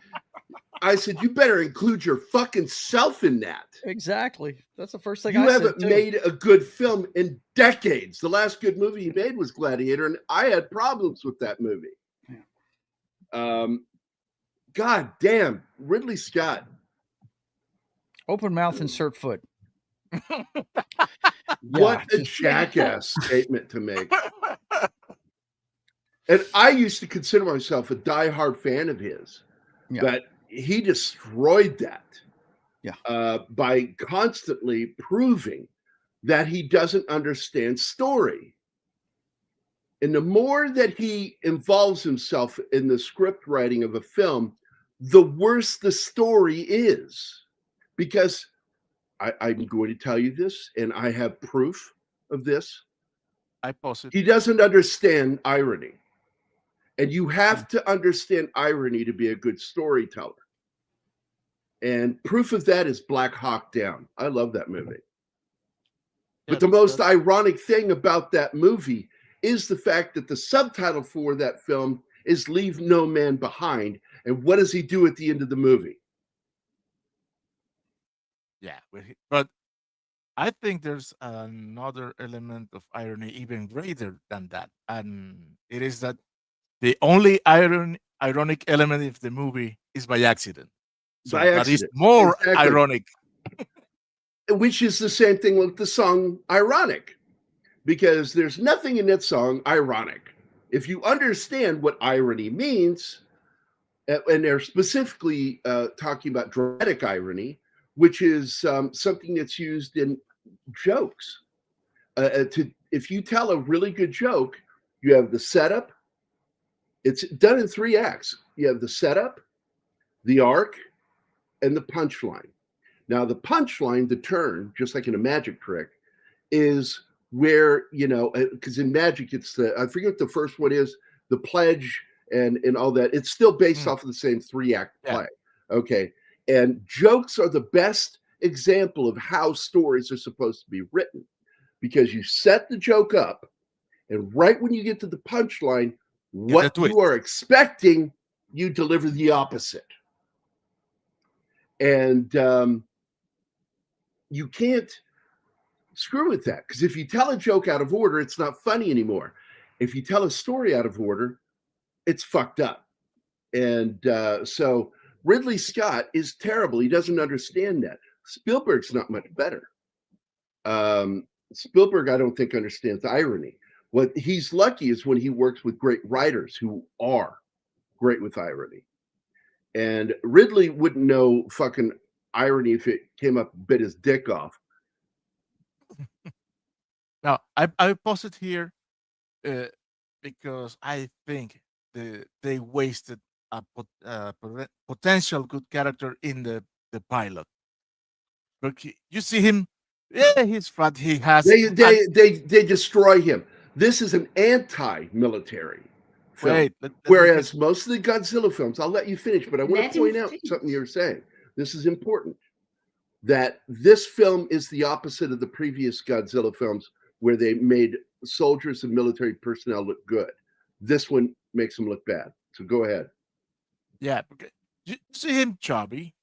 I said, you better include your fucking self in that. Exactly. That's the first thing I said. You haven't made a good film in decades. The last good movie he made was Gladiator, and I had problems with that movie. Yeah. God damn, Ridley Scott. Open mouth, insert foot. What a jackass statement to make. And I used to consider myself a diehard fan of his, but he destroyed that by constantly proving that he doesn't understand story. And the more that he involves himself in the script writing of a film, the worse the story is. Because I'm going to tell you this, and I have proof of this. I post it. He doesn't understand irony. And you have to understand irony to be a good storyteller. And proof of that is Black Hawk Down. I love that movie. But the most ironic thing about that movie is the fact that the subtitle for that film is Leave No Man Behind. And what does he do at the end of the movie? Yeah, but I think there's another element of irony even greater than that. And it is that the only ironic element of the movie is by accident. So that is more ironic. Which is the same thing with the song Ironic. Because there's nothing in that song ironic. If you understand what irony means, and they're specifically talking about dramatic irony, which is something that's used in jokes. If you tell a really good joke, you have the setup. It's done in 3 acts. You have the setup, the arc, and the punchline. Now, the punchline, the turn, just like in a magic trick, is where, because in magic, it's I forget what the first one is, the pledge and all that. It's still based off of the same 3-act play. Okay. And jokes are the best example of how stories are supposed to be written, because you set the joke up, and right when you get to the punchline, what you are expecting, you deliver the opposite. And you can't screw with that, because if you tell a joke out of order, it's not funny anymore. If you tell a story out of order, it's fucked up. And so Ridley Scott is terrible. He doesn't understand that. Spielberg's not much better. Spielberg, I don't think, understands irony. What he's lucky is when he works with great writers who are great with irony. And Ridley wouldn't know fucking irony if it came up and bit his dick off. Now, I post it here because I think they wasted a potential good character in the pilot. But you see him, he's fat. He has. They destroy him. This is an anti-military film. Whereas most of the Godzilla films, I'll let you finish, but I want to point out something you're saying. This is important. That this film is the opposite of the previous Godzilla films, where they made soldiers and military personnel look good. This one makes them look bad. So go ahead. Yeah, because you see him chubby,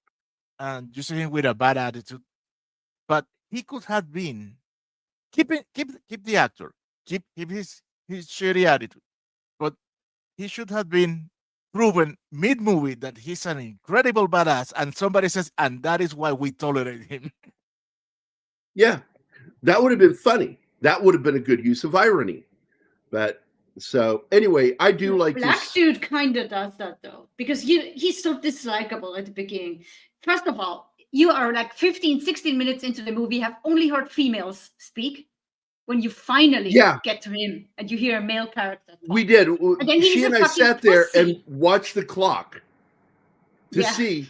and you see him with a bad attitude, but he could have been keep the actor, keep his shitty attitude, but he should have been proven mid-movie that he's an incredible badass, and somebody says, and that is why we tolerate him. Yeah, that would have been funny. That would have been a good use of irony. But so anyway, I do like Black dude kind of does that though, because he's so dislikable at the beginning. First of all, you are like 15, 16 minutes into the movie, have only heard females speak. When you finally get to him and you hear a male character talk. We did. She and I sat there and watched the clock to see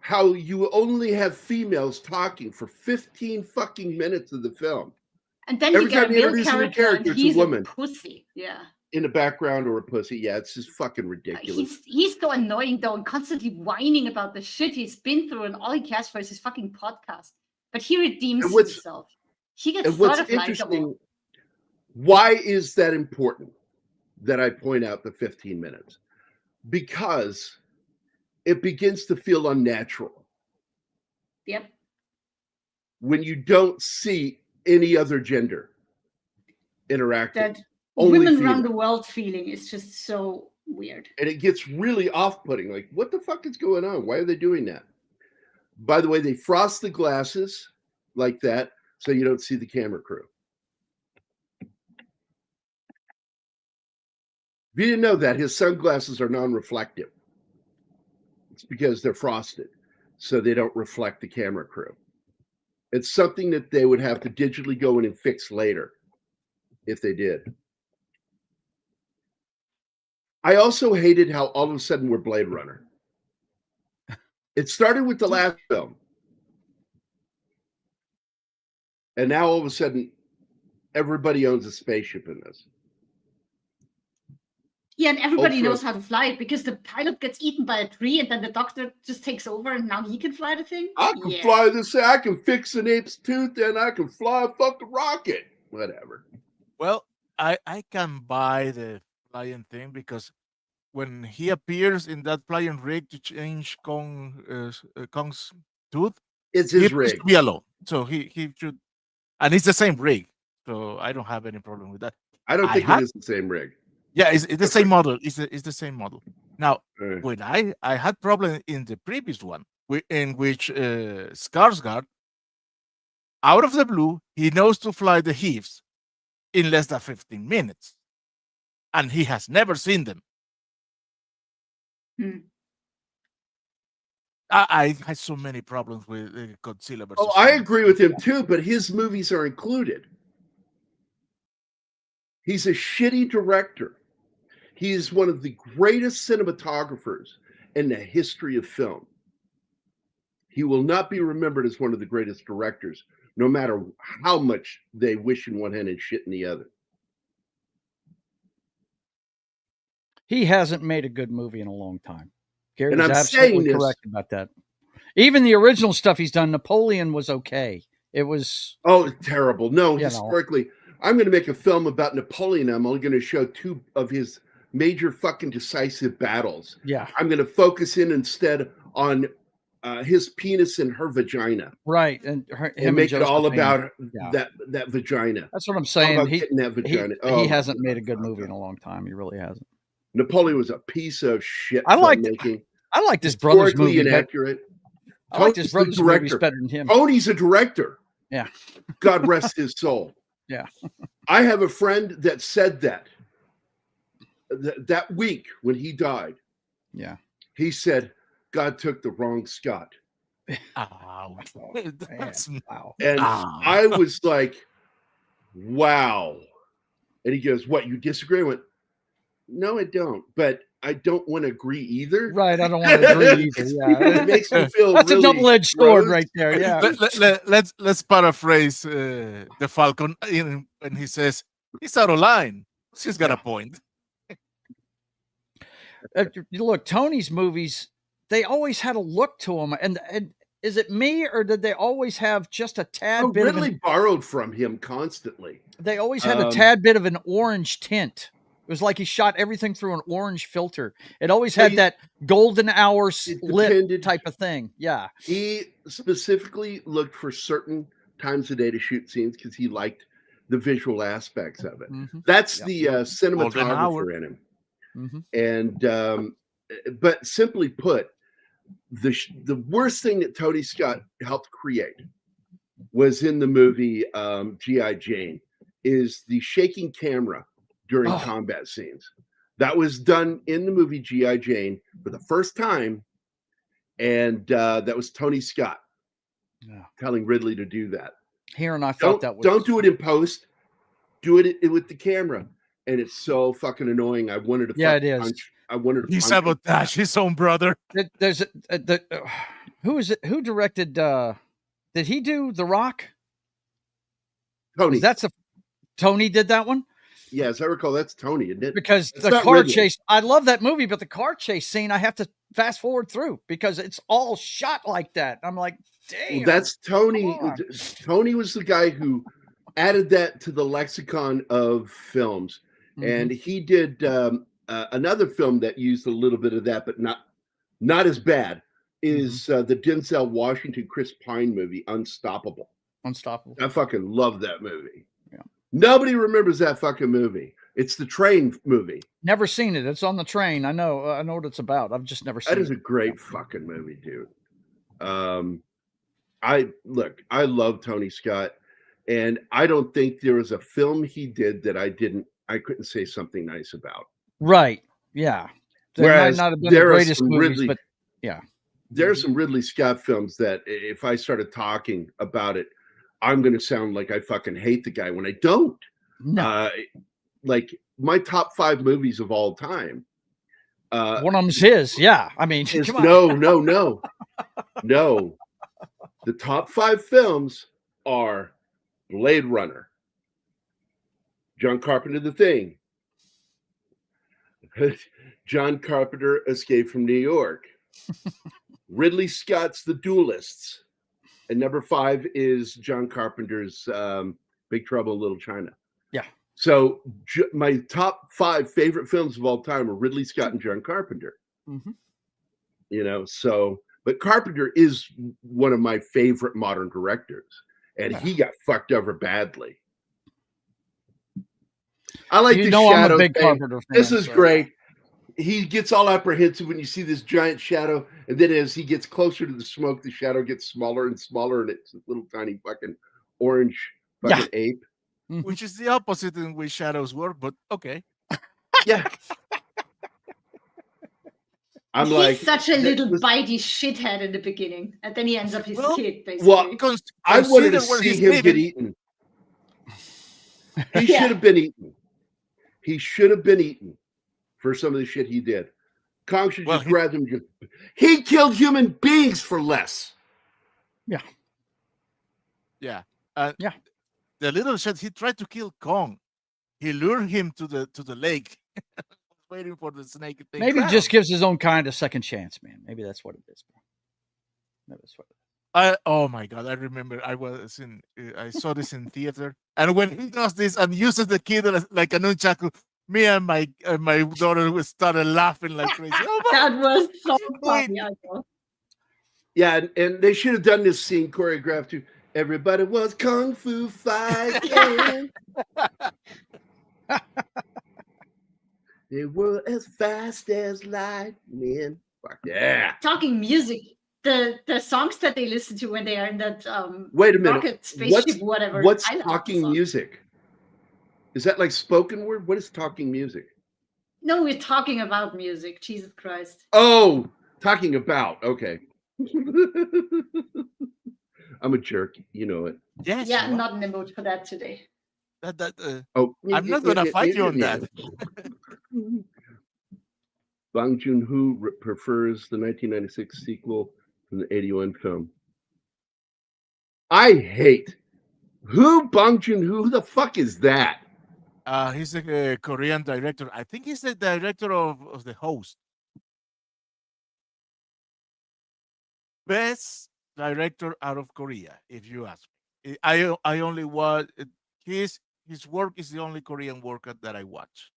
how you only have females talking for 15 fucking minutes of the film. And then you get a male character and he's a pussy. Yeah. In the background or a pussy. Yeah, it's just fucking ridiculous. He's so annoying though, and constantly whining about the shit he's been through, and all he cares for is his fucking podcast. But he redeems himself. He gets sort of likable. Why is that important that I point out the 15 minutes? Because it begins to feel unnatural. Yep. When you don't see any other gender interacting. That women around the world feeling is just so weird. And it gets really off-putting. Like, what the fuck is going on? Why are they doing that? By the way, they frost the glasses like that so you don't see the camera crew. If you didn't know that, his sunglasses are non-reflective. It's because they're frosted, so they don't reflect the camera crew. It's something that they would have to digitally go in and fix later, if they did. I also hated how all of a sudden we're Blade Runner. It started with the last film. And now all of a sudden, everybody owns a spaceship in this. Yeah, and everybody knows how to fly it because the pilot gets eaten by a tree and then the doctor just takes over and now he can fly the thing. I can fly this thing. I can fix an ape's tooth and I can fly a fucking rocket. Whatever. Well, I can buy the flying thing because when he appears in that flying rig to change Kong's tooth, it's his rig. He should be alone. So he should, and it's the same rig. So I don't have any problem with that. I don't think it is the same rig. Yeah, it's the same model. It's the same model. Now, when I had problem in the previous one, in which Skarsgård, out of the blue, he knows to fly the heaves in less than 15 minutes, and he has never seen them. I had so many problems with Godzilla versus. Oh, I agree with him too, but his movies are included. He's a shitty director. He is one of the greatest cinematographers in the history of film. He will not be remembered as one of the greatest directors, no matter how much they wish in one hand and shit in the other. He hasn't made a good movie in a long time. Gary and is I'm absolutely correct about that. Even the original stuff he's done, Napoleon was okay. It was terrible. No, historically, I'm going to make a film about Napoleon. I'm only going to show 2 of his major fucking decisive battles. Yeah. I'm going to focus in instead on his penis and her vagina. Right. And make it all about that vagina. That's what I'm saying. He hasn't made a good movie in a long time. He really hasn't. Napoleon was a piece of shit. I like this brother's movie. Inaccurate. I like this brother's movie better than him. Tony's a director. Yeah. God rest his soul. Yeah. I have a friend that said that week when he died. Yeah. He said, God took the wrong Scott. Wow. And I was like, wow. And he goes, what, you disagree? I went, no, I don't. But I don't want to agree either. Right. I don't want to agree either. Yeah. It makes me feel that's really a double-edged sword right there. Yeah. Let's paraphrase the Falcon when he says he's out of line. She's got a point. Look, Tony's movies, they always had a look to them. And is it me or did they always have just a tad bit Ridley borrowed from him constantly. They always had a tad bit of an orange tint. It was like he shot everything through an orange filter. It always had that golden hour lit type of thing. Yeah. He specifically looked for certain times of day to shoot scenes because he liked the visual aspects of it. Mm-hmm. That's the cinematographer in him. Mm-hmm. And but simply put, the worst thing that Tony Scott helped create was in the movie G.I. Jane is the shaking camera during combat scenes. That was done in the movie G.I. Jane for the first time. And that was Tony Scott telling Ridley to do that. I thought that was... Don't do it in post. Do it with the camera. And it's so fucking annoying. I wanted to it is. punch. I wanted to He sabotaged his own brother. Who is it? Who directed? Did he do The Rock? Tony. Tony did that one? Yeah, as I recall, that's Tony, isn't it? Because the car chase, I love that movie, but the car chase scene, I have to fast forward through because it's all shot like that. I'm like, damn. Well, that's Tony. Tony was the guy who added that to the lexicon of films. Mm-hmm. And he did another film that used a little bit of that, but not as bad, is the Denzel Washington, Chris Pine movie, Unstoppable. I fucking love that movie. Yeah. Nobody remembers that fucking movie. It's the train movie. Never seen it. It's on the train. I know what it's about. I've just never seen it. That is a great fucking movie, dude. I love Tony Scott, and I don't think there was a film he did that I couldn't say something nice about. Right. Yeah. Whereas might not have been the greatest movies, but yeah. There are some Ridley Scott films that if I started talking about it, I'm going to sound like I fucking hate the guy when I don't. No. Like my top 5 movies of all time. One of them's his. Yeah. I mean, come on. No. The top 5 films are Blade Runner, John Carpenter, The Thing, John Carpenter, Escape from New York. Ridley Scott's The Duelists. And number 5 is John Carpenter's Big Trouble in Little China. Yeah. So my top 5 favorite films of all time are Ridley Scott and John Carpenter. Mm-hmm. You know, so, but Carpenter is one of my favorite modern directors, and he got fucked over badly. I like the shadow. I'm a big Carpenter fan. This is great. He gets all apprehensive when you see this giant shadow, and then as he gets closer to the smoke, the shadow gets smaller and smaller, and it's a little tiny fucking orange fucking ape. Which is the opposite in which shadows work, but okay. Yeah. He's such a little bitey shithead in the beginning, and then he ends up his kid, basically. Well, I wanted to see him get eaten. He should have been eaten. He should have been eaten for some of the shit he did. Kong should just grab him. He killed human beings for less. Yeah. Yeah. The little shit, he tried to kill Kong. He lured him to the lake. Waiting for the snake thing. Maybe he just gives his own kind a second chance, man. Maybe that's what it is. Oh my God, I remember I saw this in theater, and when he does this and uses the kid like a nunchaku, me and my daughter started laughing like crazy. Oh that was so funny. Yeah, and they should have done this scene choreographed too. Everybody was kung fu fighting. They were as fast as lightning. Fuck yeah. Talking music, the songs that they listen to when they are in that wait a minute. rocket spaceship, whatever. What's talking music? Is that like spoken word? What is talking music? No, we're talking about music. Jesus Christ. Oh, talking about. Okay. I'm a jerk. You know it. Yes. Yeah, I'm not in the mood for that today. I'm not going to fight you on that. Bong Joon-ho prefers the 1996 sequel from the 81 film. I hate Bong Joon-ho. Who the fuck is that? He's a Korean director. I think he's the director of The Host. Best director out of Korea, if you ask me. I only watch his work is the only Korean work that I watch.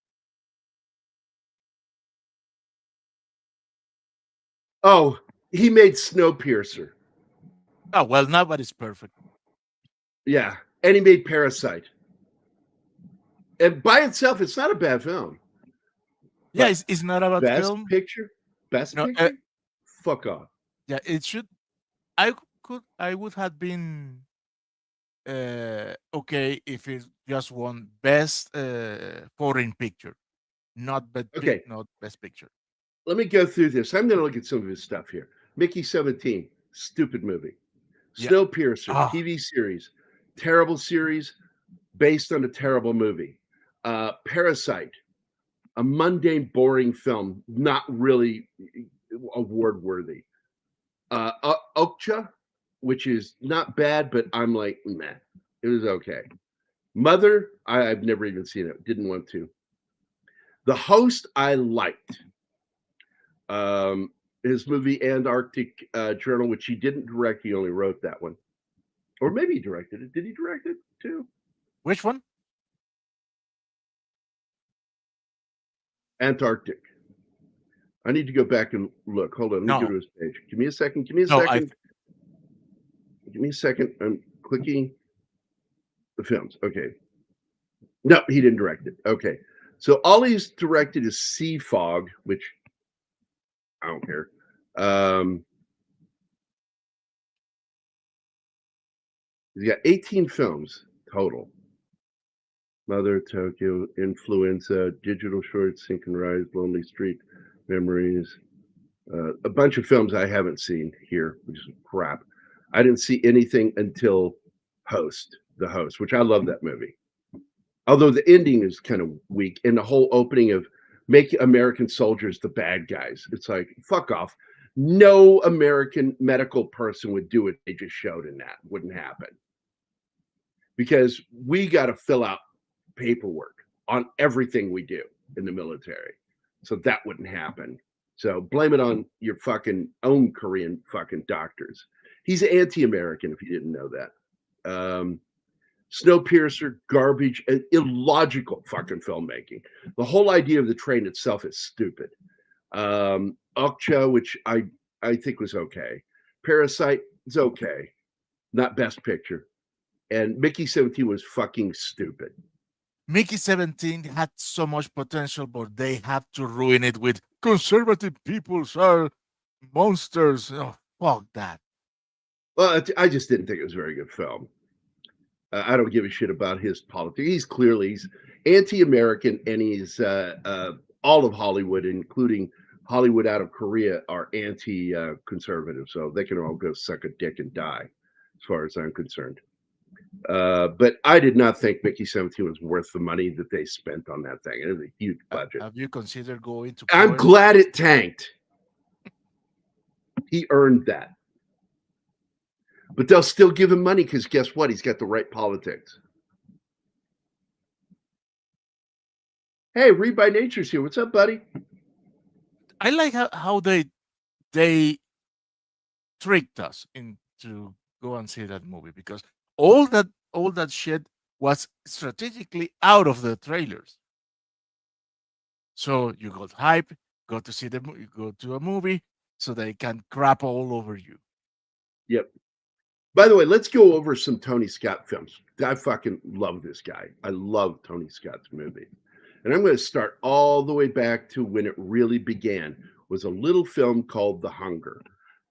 Oh, he made Snowpiercer. Oh, well, nobody's perfect. Yeah, and he made Parasite. And by itself, it's not a bad film. Yeah, it's not about film. Best picture? Fuck off. Yeah, it should. I would have been okay if it just won best foreign picture, not best picture. Let me go through this. I'm going to look at some of his stuff here. Mickey 17, stupid movie. Snowpiercer, TV series, terrible series based on a terrible movie. Parasite, a mundane, boring film, not really award worthy. Okja, which is not bad, but I'm like, meh. It was okay. Mother, I've never even seen it. Didn't want to. The Host, I liked. His movie Antarctic Journal, which he didn't direct. He only wrote that one. Or maybe he directed it. Did he direct it too? Which one? Antarctic. I need to go back and look. Hold on. Let me go to his page. Give me a second. Give me a second. I'm clicking the films. Okay. No, he didn't direct it. Okay. So all he's directed is Sea Fog, which I don't care. He's got 18 films total. Mother, Tokyo, Influenza, Digital Shorts, Sink and Rise, Lonely Street, Memories. A bunch of films I haven't seen here, which is crap. I didn't see anything until The Host, which I love that movie. Although the ending is kind of weak, and the whole opening of make American soldiers the bad guys. It's like, fuck off. No American medical person would do what they just showed in that. Wouldn't happen. Because we got to fill out paperwork on everything we do in the military. so that wouldn't happen. So blame it on your fucking own Korean fucking doctors. He's anti-American, if you didn't know that. Snowpiercer, garbage, and illogical fucking filmmaking. The whole idea of the train itself is stupid. Okja, which I think was okay. Parasite is okay. Not best picture. And Mickey 17 was fucking stupid. Mickey 17 had so much potential, but they had to ruin it with conservative peoples are monsters. Oh, fuck that. Well, I just didn't think it was a very good film. I don't give a shit about his politics. He's anti-American, and he's all of Hollywood, including Hollywood out of Korea, are anti-conservative. So they can all go suck a dick and die, as far as I'm concerned. But I did not think Mickey 17 was worth the money that they spent on that thing. It was a huge budget. Have you considered going to? I'm glad it tanked. He earned that. But they'll still give him money because guess what? He's got the right politics. Hey, Read by Nature's here. What's up, buddy? I like how they tricked us into go and see that movie, because all that shit was strategically out of the trailers. So you got hype, go to a movie, so they can crap all over you. Yep. By the way, let's go over some Tony Scott films. I fucking love this guy. I love Tony Scott's movie. And I'm going to start all the way back to when it really began. It was a little film called The Hunger.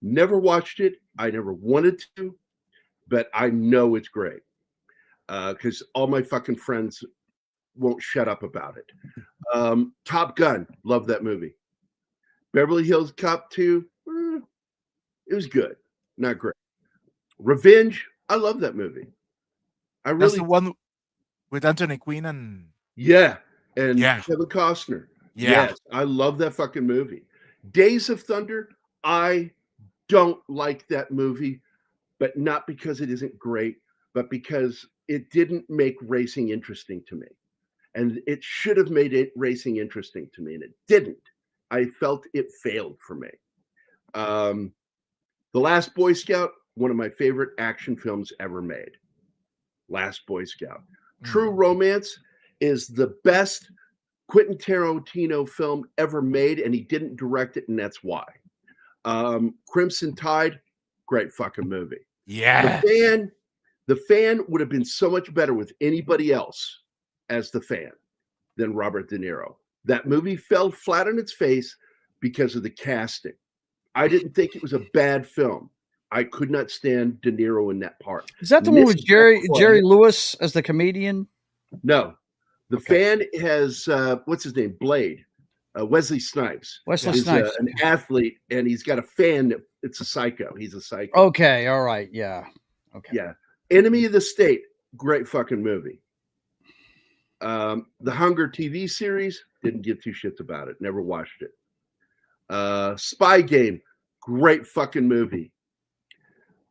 Never watched it. I never wanted to, but I know it's great because all my fucking friends won't shut up about it. Top Gun. Love that movie. Beverly Hills Cop 2. It was good. Not great. Revenge, I love that movie. That's the one with Anthony Quinn and Kevin Costner. Yeah. Yes, I love that fucking movie. Days of Thunder, I don't like that movie, but not because it isn't great, but because it didn't make racing interesting to me. And it should have made it racing interesting to me, and it didn't. I felt it failed for me. The Last Boy Scout, one of my favorite action films ever made. Last Boy Scout. True Romance is the best Quentin Tarantino film ever made, and he didn't direct it, and that's why. Crimson Tide, great fucking movie. Yeah. The Fan would have been so much better with anybody else as the Fan than Robert De Niro. That movie fell flat on its face because of the casting. I didn't think it was a bad film. I could not stand De Niro in that part. Is that the one with Jerry Lewis as the comedian? No. The Fan has, what's his name? Blade. Wesley Snipes. Wesley Snipes. An athlete, and he's got a fan. It's a psycho. He's a psycho. Okay. All right. Yeah. Okay. Yeah. Enemy of the State. Great fucking movie. The Hunger TV series. Didn't give two shits about it. Never watched it. Spy Game. Great fucking movie.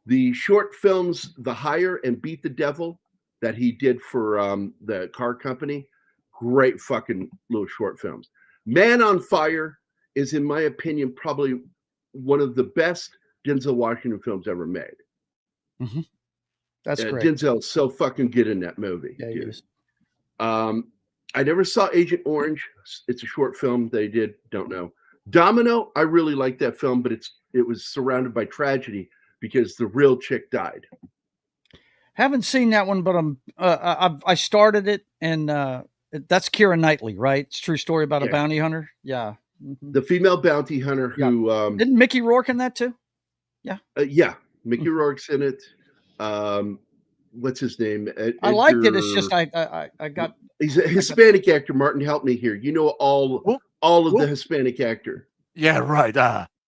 The short films, The Hire and Beat the Devil, that he did for the car company, great fucking little short films. Man on Fire is, in my opinion, probably one of the best Denzel Washington films ever made. Mm-hmm. That's great. Denzel's so fucking good in that movie. Yeah, he is. I never saw Agent Orange. It's a short film they did. Don't know. Domino, I really like that film, but it was surrounded by tragedy because the real chick died. Haven't seen that one, but I started it, and that's Keira Knightley, right? It's a true story about a bounty hunter. Yeah, mm-hmm. The female bounty hunter who didn't Mickey Rourke in that too? Yeah, Mickey Rourke's in it. What's his name? I liked it. It's just I got. He's a Hispanic actor. Martin, help me here. You know all of the Hispanic actor. Yeah, right.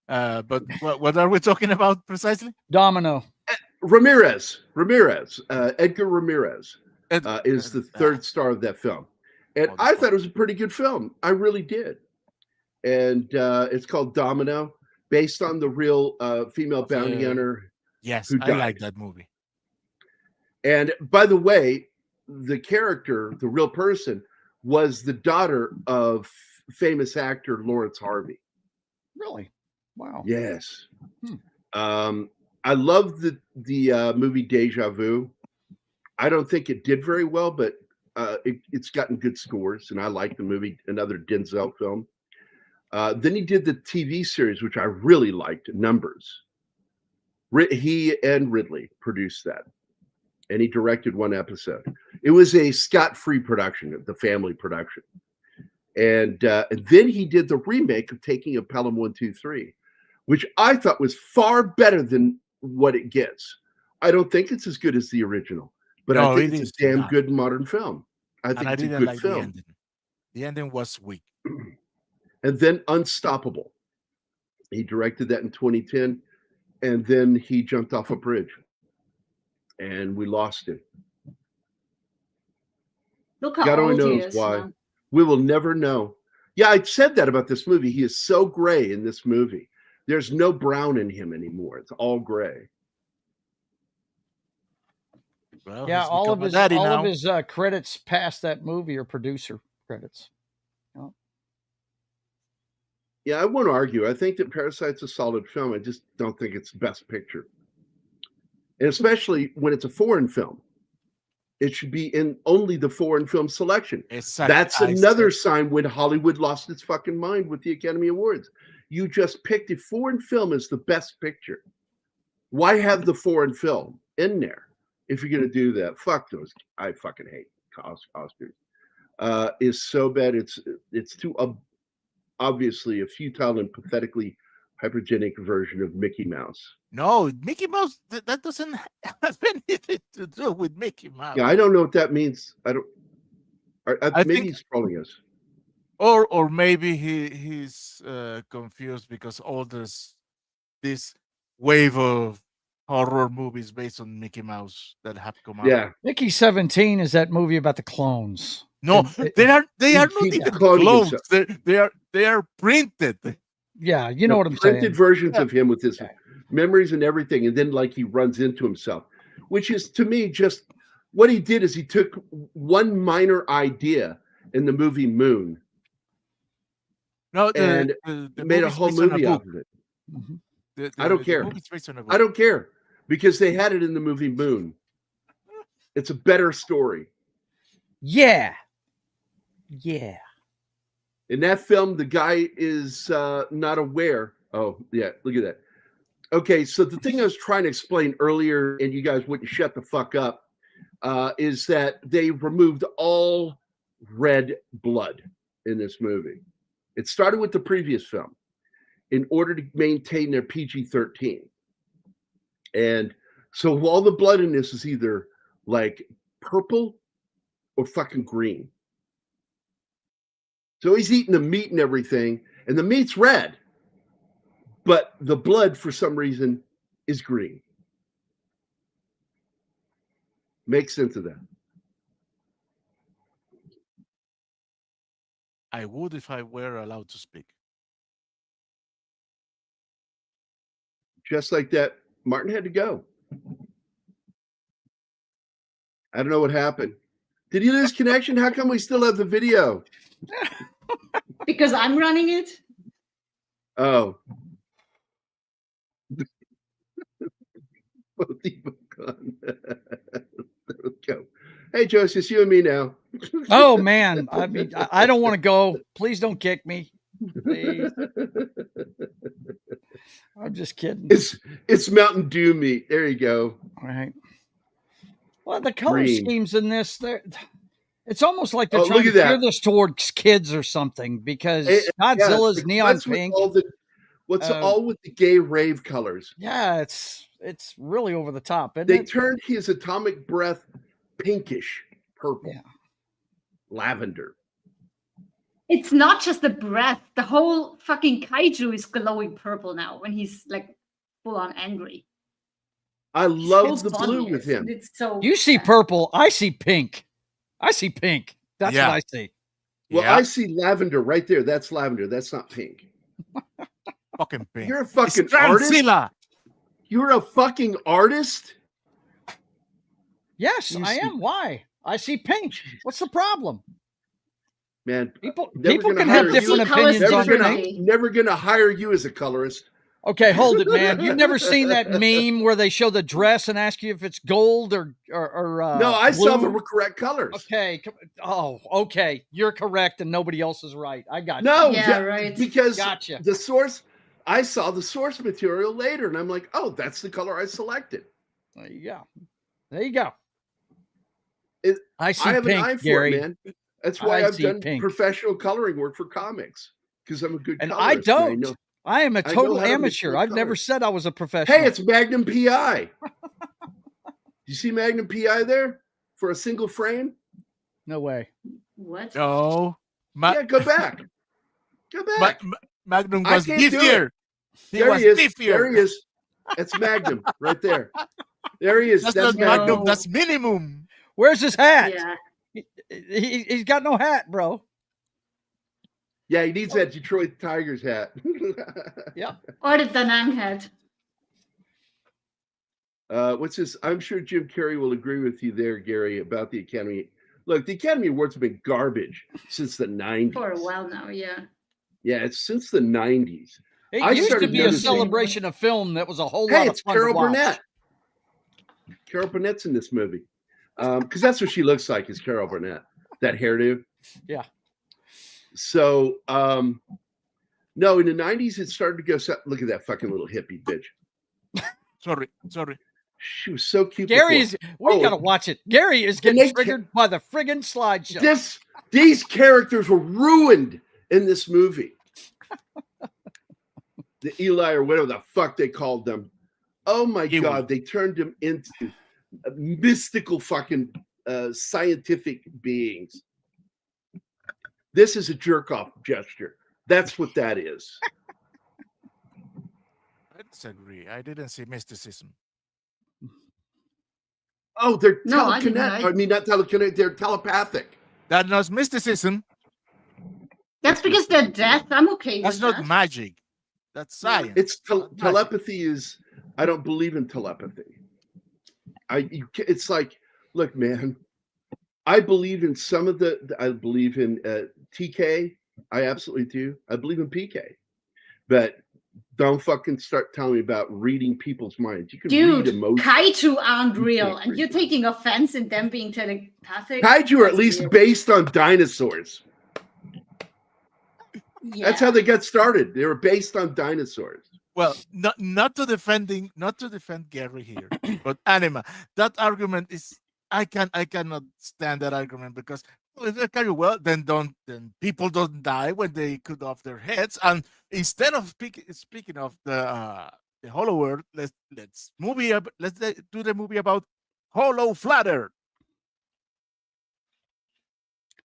But what are we talking about precisely? Domino. Ramirez. Edgar Ramirez is the third star of that film. And I thought it was a pretty good film. I really did. And it's called Domino, based on the real female bounty hunter. Yes, I like that movie. And by the way, the character, the real person, was the daughter of famous actor Lawrence Harvey. Really? Wow. Yes. I love the movie Deja Vu. I don't think it did very well, but it's gotten good scores, and I like the movie. Another Denzel film. Then he did the TV series, which I really liked, Numbers. He and Ridley produced that, and he directed one episode. It was a Scott-free production, the family production. And then he did the remake of Taking of Pelham 123, which I thought was far better than what it gets. I don't think it's as good as the original, but I think it's a damn good modern film. I think it's a good film. The ending was weak. And then Unstoppable. He directed that in 2010, and then he jumped off a bridge, and we lost him. Look how God only old he knows is, why. man. We will never know. Yeah, I said that about this movie. He is so gray in this movie. There's no brown in him anymore. It's all gray. Well, Yeah, all of his credits past that movie are producer credits. Oh. Yeah, I won't argue. I think that Parasite's a solid film. I just don't think it's Best Picture. And especially when it's a foreign film. It should be in only the foreign film selection. Exactly. That's another sign when Hollywood lost its fucking mind with the Academy Awards. You just picked a foreign film as the Best Picture. Why have the foreign film in there if you're going to do that? Fuck those. I fucking hate Oscars. Is so bad. It's too obviously a futile and pathetically hypergenic version of Mickey Mouse. No, Mickey Mouse, that doesn't have anything to do with Mickey Mouse. Yeah, I don't know what that means. I maybe think he's trolling us. Or maybe he's confused because all this wave of horror movies based on Mickey Mouse that have come out. Yeah. Mickey 17 is that movie about the clones. No, they are not even clones. They are printed. Yeah, you know what I'm saying. Printed versions of him with his memories and everything, and then like he runs into himself, which is to me just what he did is he took one minor idea in the movie Moon and made a whole movie out of it. Mm-hmm. I don't care. I don't care because they had it in the movie Moon. It's a better story. Yeah. Yeah. In that film, the guy is not aware. Oh, yeah. Look at that. Okay, so the thing I was trying to explain earlier, and you guys wouldn't shut the fuck up, is that they removed all red blood in this movie. It started with the previous film in order to maintain their PG-13. And so all the blood in this is either like purple or fucking green. So he's eating the meat and everything, and the meat's red, but the blood, for some reason, is green. Makes sense of that. I would if I were allowed to speak. Just like that, Martin had to go. I don't know what happened. Did he lose connection? How come we still have the video? Because I'm running it. Oh. There we go. Hey, Joe, it's just you and me now. Oh, man. I mean, I don't want to go. Please don't kick me. Please. I'm just kidding. It's Mountain Dew meat. There you go. All right. Well, the color schemes in this, it's almost like they're trying to gear this towards kids or something because Godzilla's neon pink. What's all with the gay rave colors? Yeah, it's really over the top. They turned his atomic breath pinkish purple. Yeah. Lavender. It's not just the breath. The whole fucking kaiju is glowing purple now when he's like full on angry. I love the blue with him. It's so you see purple, I see pink. I see pink. That's what I see. Well, I see lavender right there. That's lavender. That's not pink. Fucking pink. You're a fucking artist. You're a fucking artist? Yes, I am. Why? I see pink. What's the problem? man. People Never can gonna have hire different See colors opinions on differently. paint. Never gonna hire you as a colorist. Okay, hold it, man. You've never seen that meme where they show the dress and ask you if it's gold or No, I saw the blue? correct colors. Okay. Oh, okay. You're correct, and nobody else is right. I got you. No, Yeah, right. because Gotcha. the source. I saw the source material later, and I'm like, oh, that's the color I selected. There you go. There you go. I see have pink, an eye for Gary. it, man. That's why I I've see done pink. professional coloring work for comics, because I'm a good And colorist. I don't. I am a I know total how to make amateur. good I've never colors. said I was a professional. Hey, it's Magnum PI. You see Magnum PI there for a single frame? No way. What? No. Yeah, go back. Go back. Magnum I was can't do beefier. There he is. beefier. There he is. That's Magnum right there. There he is. That's That's not Magnum. No. That's minimum. Where's his hat? Yeah. He's got no hat, bro. Yeah, he needs that Detroit Tigers hat. Yeah. Or the Da Nang hat. What's this? I'm sure Jim Carrey will agree with you there, Gary, about the Academy. Look, the Academy Awards have been garbage since the 90s. For a while now, yeah. Yeah, it's since the 90s. It I used to started be a noticing- celebration of film that was a whole Hey, lot of it's fun Carol to watch. Burnett. Carol Burnett's in this movie. Because that's what she looks like, is Carol Burnett. That hairdo. Yeah. So, no, in the 90s, it started to go. Look at that fucking little hippie bitch. Sorry. She was so cute. Gary's, we Oh, gotta watch it. Gary is and getting they triggered by the friggin' slideshow. These characters were ruined in this movie. The Eli or whatever the fuck they called them. Oh my God, they turned them into mystical fucking scientific beings. This is a jerk off gesture. That's what that is. I disagree. I didn't see mysticism. Oh, they're No, I didn't telekinetic. know. I mean, not telekinetic. They're telepathic. That's not mysticism. That's because they're deaf. I'm okay That's with not that. magic. That's science. It's Not magic. telepathy is. I don't believe in telepathy. It's like, look, man. I believe in some of I believe in TK. I absolutely do. I believe in PK, but don't fucking start telling me about reading people's minds. You can read Dude, emotions. Kaiju aren't real, can't and you're read taking offense in them being telepathic. Kaiju are at That's least weird. based on dinosaurs. Yeah. That's how they got started. They were based on dinosaurs. Well, not to defend Gary here, but Anima. That argument is I cannot stand that argument because then people don't die when they cut off their heads. And instead of speaking of the Hollow Earth, let's do the movie about Hollow Flat Earth.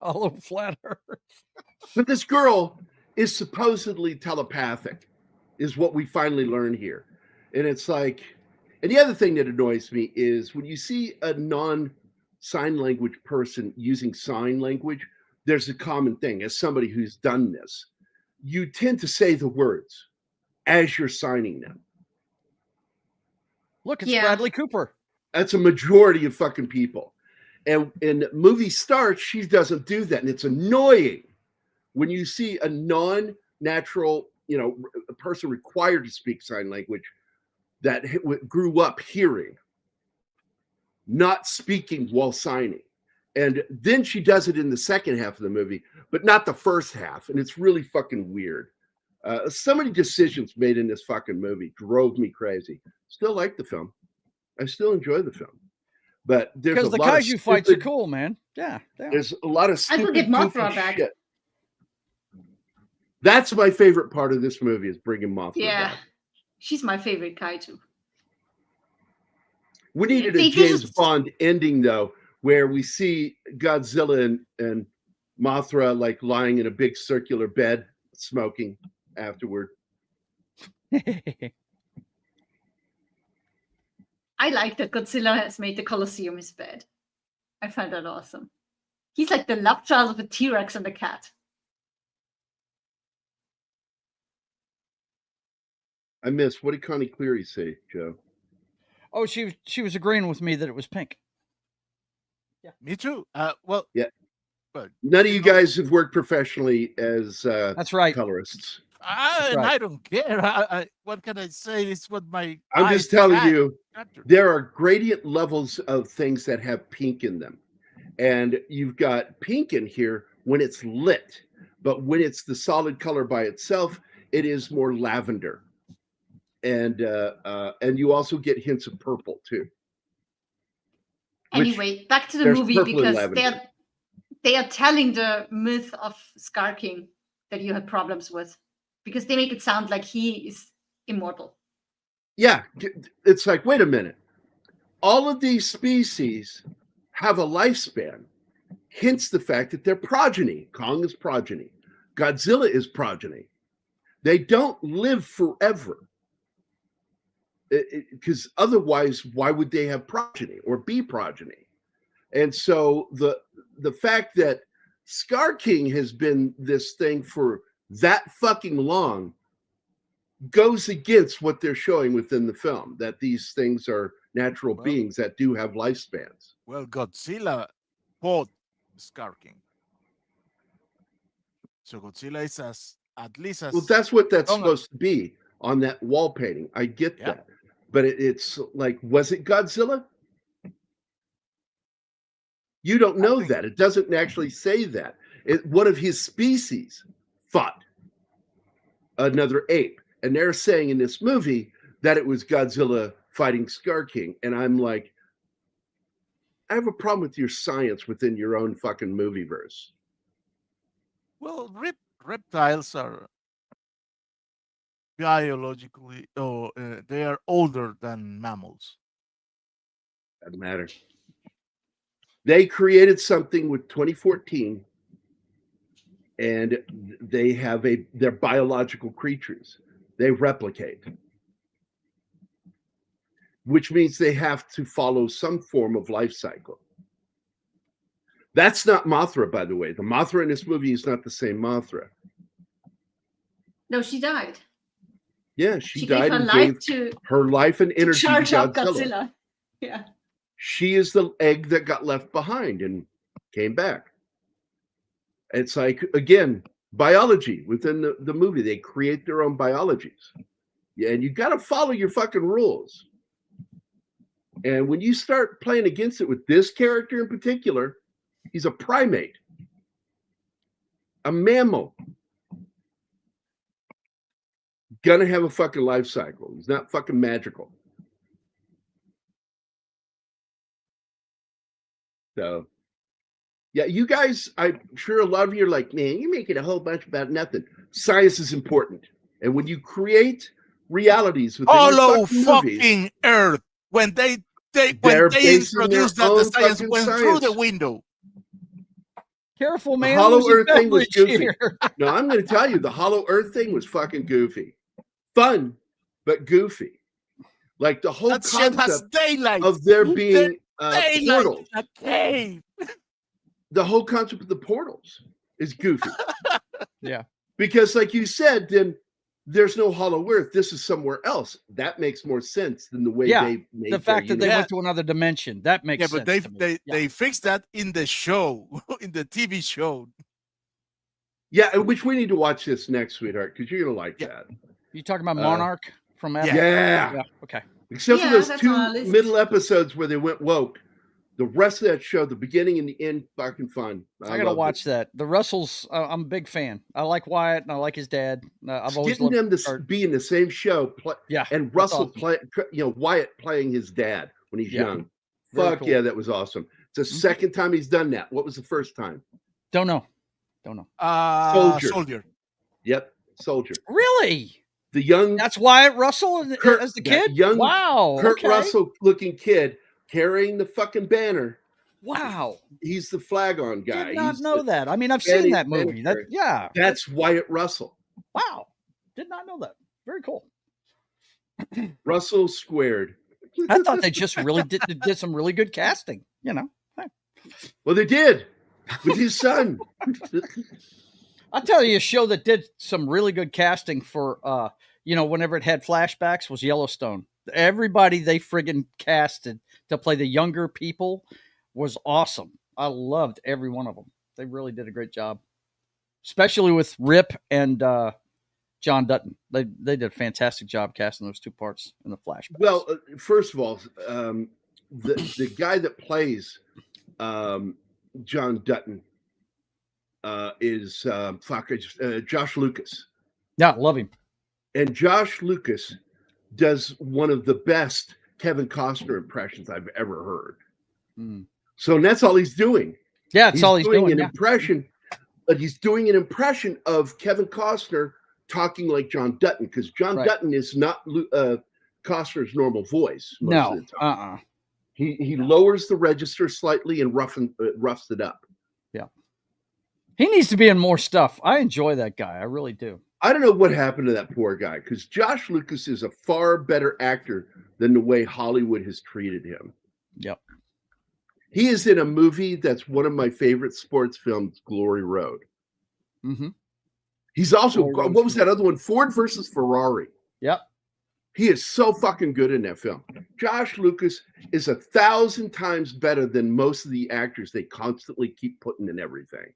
Hollow Flat Earth. But this girl is supposedly telepathic, is what we finally learn here. And it's like, and the other thing that annoys me is when you see a non-sign language person using sign language, there's a common thing. As somebody who's done this, you tend to say the words as you're signing them. Look, it's Yeah. Bradley Cooper. That's a majority of fucking people. And in movie starts, she doesn't do that. And it's annoying when you see a non-natural, a person required to speak sign language that grew up hearing, not speaking while signing. And then she does it in the second half of the movie, but not the first half. And it's really fucking weird. So many decisions made in this fucking movie drove me crazy. Still like the film. I still enjoy the film. But there's Because a the lot Kaiju of fights are stupid, cool, man. Yeah. there's a lot of I will stupid, get goofy Mothra back. shit. That's my favorite part of this movie is bringing Mothra Yeah. back. She's my favorite Kaiju. We needed They a James just- Bond ending, though, where we see Godzilla and Mothra like lying in a big circular bed smoking afterward. I like that Godzilla has made the Colosseum his bed. I find that awesome. He's like the love child of a T-Rex and a cat. I missed. What did Connie Cleary say, Joe? Oh, she was agreeing with me that it was pink. Me too. Well, Yeah. But none of you guys have worked professionally as That's right. colorists. I don't care. What can I say? It's what my I'm eyes just telling catch. you, there are gradient levels of things that have pink in them. And you've got pink in here when it's lit. But when it's the solid color by itself, it is more lavender. And you also get hints of purple, too. Anyway, back to the movie, because they are telling the myth of Scar King that you had problems with, because they make it sound like he is immortal. Yeah, it's like, wait a minute. All of these species have a lifespan, hence the fact that they're progeny. Kong is progeny. Godzilla is progeny. They don't live forever. Because otherwise, why would they have progeny or be progeny? And so the fact that Scar King has been this thing for that fucking long goes against what they're showing within the film, that these things are natural beings that do have lifespans. Well, Godzilla fought Scar King. So Godzilla is at least as... Well, that's what that's supposed to be on that wall painting. I get that. But it's like, was it Godzilla? You don't know that. It doesn't actually say that. One of his species fought another ape. And they're saying in this movie that it was Godzilla fighting Scar King. And I'm like, I have a problem with your science within your own fucking movie verse. Well, reptiles are biologically, they are older than mammals. Doesn't matter. They created something with 2014, and they have they're biological creatures. They replicate, which means they have to follow some form of life cycle. That's not Mothra, by the way. The Mothra in this movie is not the same Mothra. No, she died. Yeah, she died and gave her life and energy to charge up Godzilla. Godzilla. Yeah. She is the egg that got left behind and came back. It's like, again, biology within the movie. They create their own biologies. Yeah, and you got to follow your fucking rules. And when you start playing against it with this character in particular, he's a primate, a mammal. Gonna have a fucking life cycle. He's not fucking magical. So, yeah, you guys, I'm sure a lot of you are like, man, you're making a whole bunch about nothing. Science is important. And when you create realities within Hollow fucking movies, Earth, when they introduced that, the science went through the window. Careful, man. The Hollow Earth thing was goofy. No, I'm going to tell you, the Hollow Earth thing was fucking goofy. Fun, but goofy. Like the whole concept of there being portals. The whole concept of the portals is goofy. Yeah. Because like you said, then there's no Hollow Earth. This is somewhere else. That makes more sense than the way they made the fact that they went to another dimension. That makes sense. Yeah, but they fixed that in the show, in the TV show. Yeah, which we need to watch this next, sweetheart, because you're gonna like that. You talking about Monarch from Avatar? Yeah. Okay. Except for those two middle episodes where they went woke. The rest of that show, the beginning and the end, fucking fun. I gotta watch that. The Russells, I'm a big fan. I like Wyatt and I like his dad. I've always getting them to be in the same show. And Russell awesome. Wyatt playing his dad when he's young. Fuck cool. Yeah, that was awesome. It's the second time he's done that. What was the first time? Don't know. Soldier. Yep, Soldier. Really? The young. That's Wyatt Russell as the kid. Young, wow. Kurt Russell looking kid carrying the fucking banner. Wow. He's the flag on guy. Did not know that. I mean, I've seen that movie. That's Wyatt Russell. Wow. Did not know that. Very cool. Russell squared. I thought they just really did some really good casting, you know. Well, they did with his son. I'll tell you a show that did some really good casting for, whenever it had flashbacks was Yellowstone. Everybody they friggin' casted to play the younger people was awesome. I loved every one of them. They really did a great job, especially with Rip and John Dutton. They did a fantastic job casting those two parts in the flashbacks. Well, first of all, the guy that plays John Dutton is Josh Lucas. Yeah, love him. And Josh Lucas does one of the best Kevin Costner impressions I've ever heard. So that's all he's doing. Yeah, it's all he's doing. An impression, but he's doing an impression of Kevin Costner talking like John Dutton, because John Dutton is not Costner's normal voice. No, He lowers the register slightly and roughs it up. Yeah, he needs to be in more stuff. I enjoy that guy. I really do. I don't know what happened to that poor guy, because Josh Lucas is a far better actor than the way Hollywood has treated him. Yep. He is in a movie that's one of my favorite sports films, Glory Road. Mm-hmm. He's also, what was that other one? Ford versus Ferrari. Yep. He is so fucking good in that film. Josh Lucas is 1,000 times better than most of the actors they constantly keep putting in everything.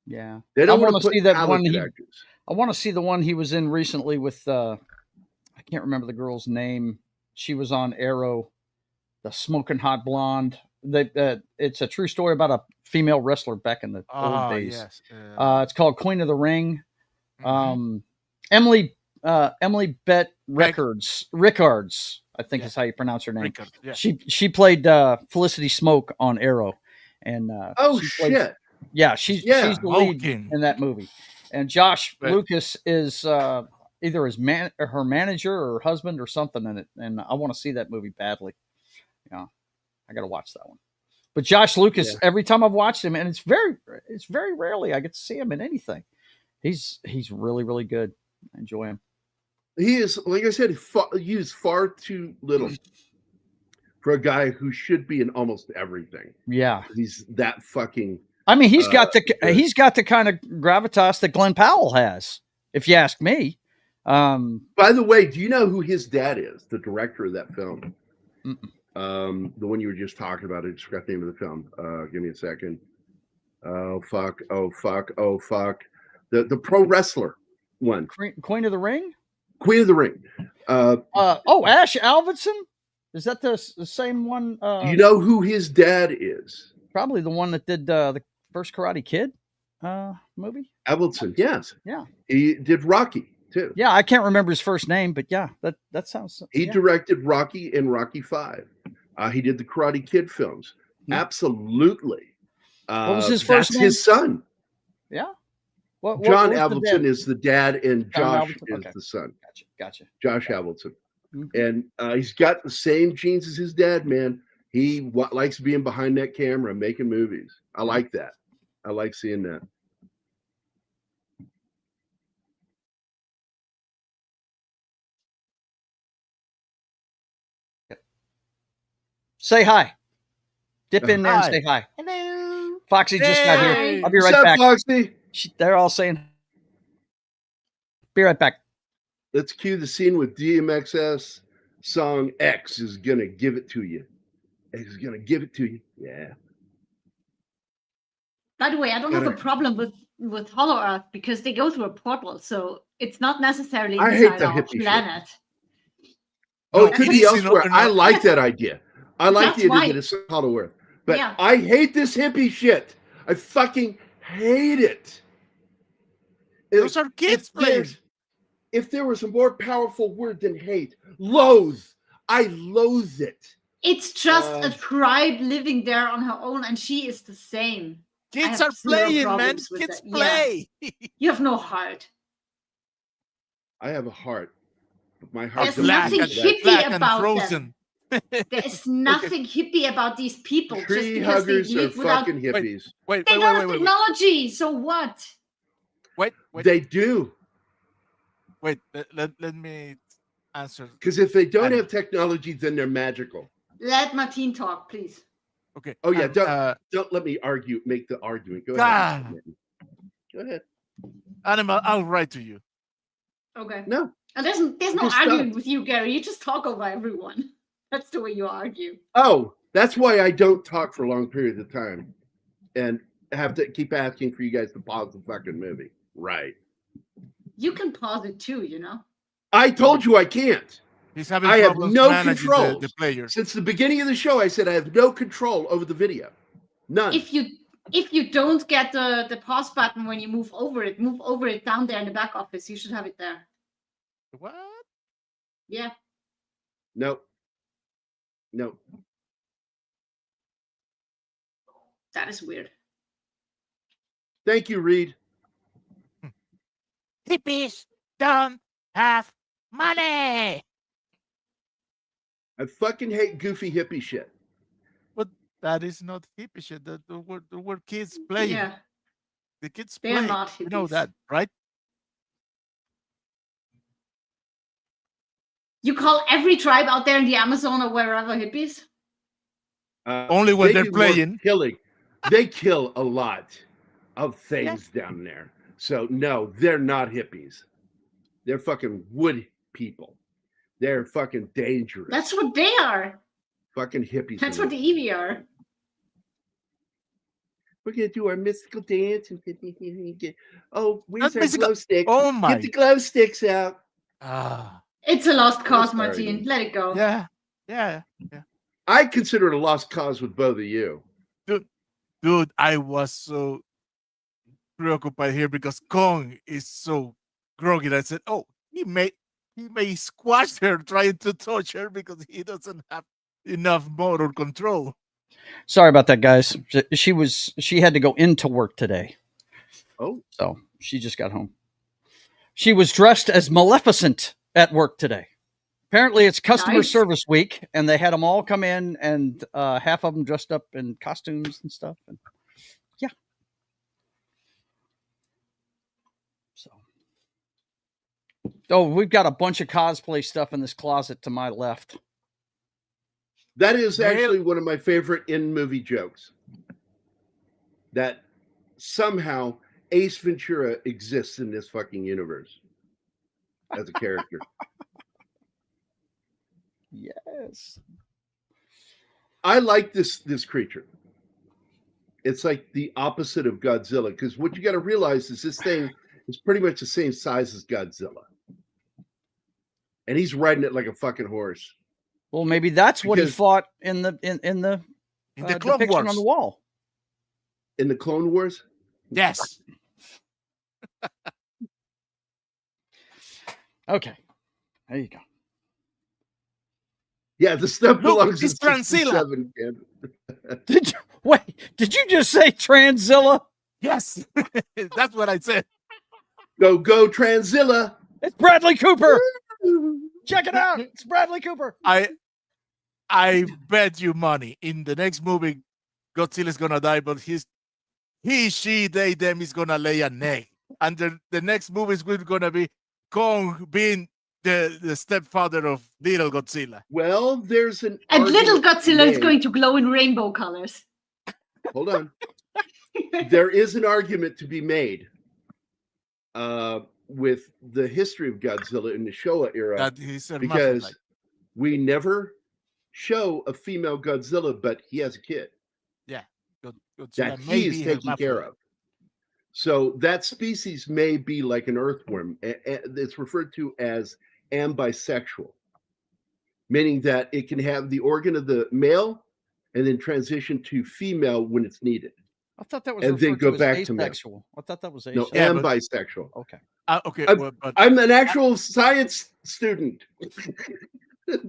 Yeah. They don't want to see that one. actors. I want to see the one he was in recently with, I can't remember the girl's name. She was on Arrow, the smoking hot blonde. It's a true story about a female wrestler back in the old days. Yes. It's called Queen of the Ring. Emily Bett Rickards, I think is how you pronounce her name. Rickard, yeah. She played Felicity Smoke on Arrow, and shit. She's the lead in that movie. And Josh Lucas is either her manager or her husband or something in it, and I want to see that movie badly. Yeah, I got to watch that one. But Josh Lucas, every time I've watched him, and it's very rarely I get to see him in anything. He's really, really good. I enjoy him. He is, like I said, used far too little for a guy who should be in almost everything. Yeah, he's that fucking. I mean, he's got the kind of gravitas that Glenn Powell has, if you ask me. By the way, do you know who his dad is? The director of that film. The one you were just talking about. I just forgot the name of the film. Give me a second. Oh fuck! The pro wrestler one. Queen of the Ring? Queen of the Ring. Ash Alvinson? Is that the same one? Do you know who his dad is? Probably the one that did the first Karate Kid movie. Alvinson, yes. Yeah. He did Rocky too. Yeah, I can't remember his first name, but yeah, that sounds. He directed Rocky and Rocky 5. He did the Karate Kid films. Absolutely. What was his first name? His son. Yeah. John Avildsen is the dad, and Josh is the son. Gotcha. Josh Avildsen. And he's got the same genes as his dad, man. He likes being behind that camera, making movies. I like that. I like seeing that. Say hi. Dip in there and say hi. Hello. Foxy just got here. I'll be right back. Foxy? They're all saying. Be right back. Let's cue the scene with DMXS. Song X is going to give it to you. X is going to give it to you. Yeah. By the way, I don't have a problem with Hollow Earth because they go through a portal, so it's not necessarily inside our planet. Oh, it could be elsewhere. I like that idea. I like the idea that it's Hollow Earth. But I hate this hippie shit. I fucking hate it. Those are kids' players. If there was a more powerful word than hate, loathe. I loathe it. It's just a tribe living there on her own, and she is the same. Kids are playing, man. Kids play. Yeah. You have no heart. I have a heart. But my heart There's nothing hippie about them. There's nothing hippie about these people. Tree huggers are fucking hippies. They don't have technology, so what? Wait. They do. Wait, let me answer. Because if they don't have technology, then they're magical. Let Matinee talk, please. Okay. Oh yeah, don't let me make the argument. Go ahead. Go ahead. Animal, I'll write to you. Okay. No. There's no arguing with you, Gary. You just talk over everyone. That's the way you argue. Oh, that's why I don't talk for long periods of time. And have to keep asking for you guys to pause the fucking movie. Right. You can pause it too, you know. I told you I can't. He's having I have problems no managing control. the players. Since the beginning of the show, I said I have no control over the video. None. If you don't get the pause button when you move over it down there in the back office. You should have it there. What? Yeah. No. That is weird. Thank you, Reed. Hippies don't have money. I fucking hate goofy hippie shit. But that is not hippie shit. The were kids playing. Yeah. The kids They're play. not You know hippies. that, right? You call every tribe out there in the Amazon or wherever hippies? Only when They they're do more playing. Killing. They kill a lot of things down there. So no, they're not hippies. They're fucking wood people. They're fucking dangerous. That's what they are. Fucking hippies. That's what the Eevee are. We're gonna do our mystical dance and where's Not our mystical- glow stick? Oh my. Get the glow sticks out. Ah. It's a lost cause, sorry. Martine. Let it go. Yeah. I consider it a lost cause with both of you. Dude, I was so preoccupied here because Kong is so groggy. I said, "Oh, he may squash her trying to touch her because he doesn't have enough motor control." Sorry about that, guys. She had to go into work today. Oh. So she just got home. She was dressed as Maleficent at work today. Apparently it's customer Nice. service week, and they had them all come in, and half of them dressed up in costumes and stuff. And yeah. So. Oh, we've got a bunch of cosplay stuff in this closet to my left. That is actually one of my favorite in-movie jokes. That somehow Ace Ventura exists in this fucking universe as a character. Yes. I like this creature. It's like the opposite of Godzilla, because what you got to realize is this thing is pretty much the same size as Godzilla. And he's riding it like a fucking horse. Well, maybe that's what he Because- fought in the Clone depiction Wars. on the wall. In the Clone Wars? Yes. Okay. There you go. Yeah, the stuff Look, belongs it's in Transilla. 67, kid. Did you just say Transzilla? Yes. That's what I said. Go Transilla. It's Bradley Cooper. Check it out. It's Bradley Cooper. I bet you money in the next movie, Godzilla's gonna die, but he, she, they, them is gonna lay an egg, and the next movie is gonna be Kong being the stepfather of little Godzilla. Well, there's an And little argument Godzilla is made- going to glow in rainbow colors. Hold on. There is an argument to be made with the history of Godzilla in the Showa era, That he's a because hermaphrodite. we never show a female Godzilla, but he has a kid Godzilla that may he is be taking care hermaphrodite. of. So that species may be like an earthworm. It's referred to as ambisexual, meaning that it can have the organ of the male and then transition to female when it's needed. I thought that was And then referred go to as back to male. asexual. I thought that was No, asexual. Yeah, but- ambisexual. Okay. Okay, I'm- well, but I'm an actual science student.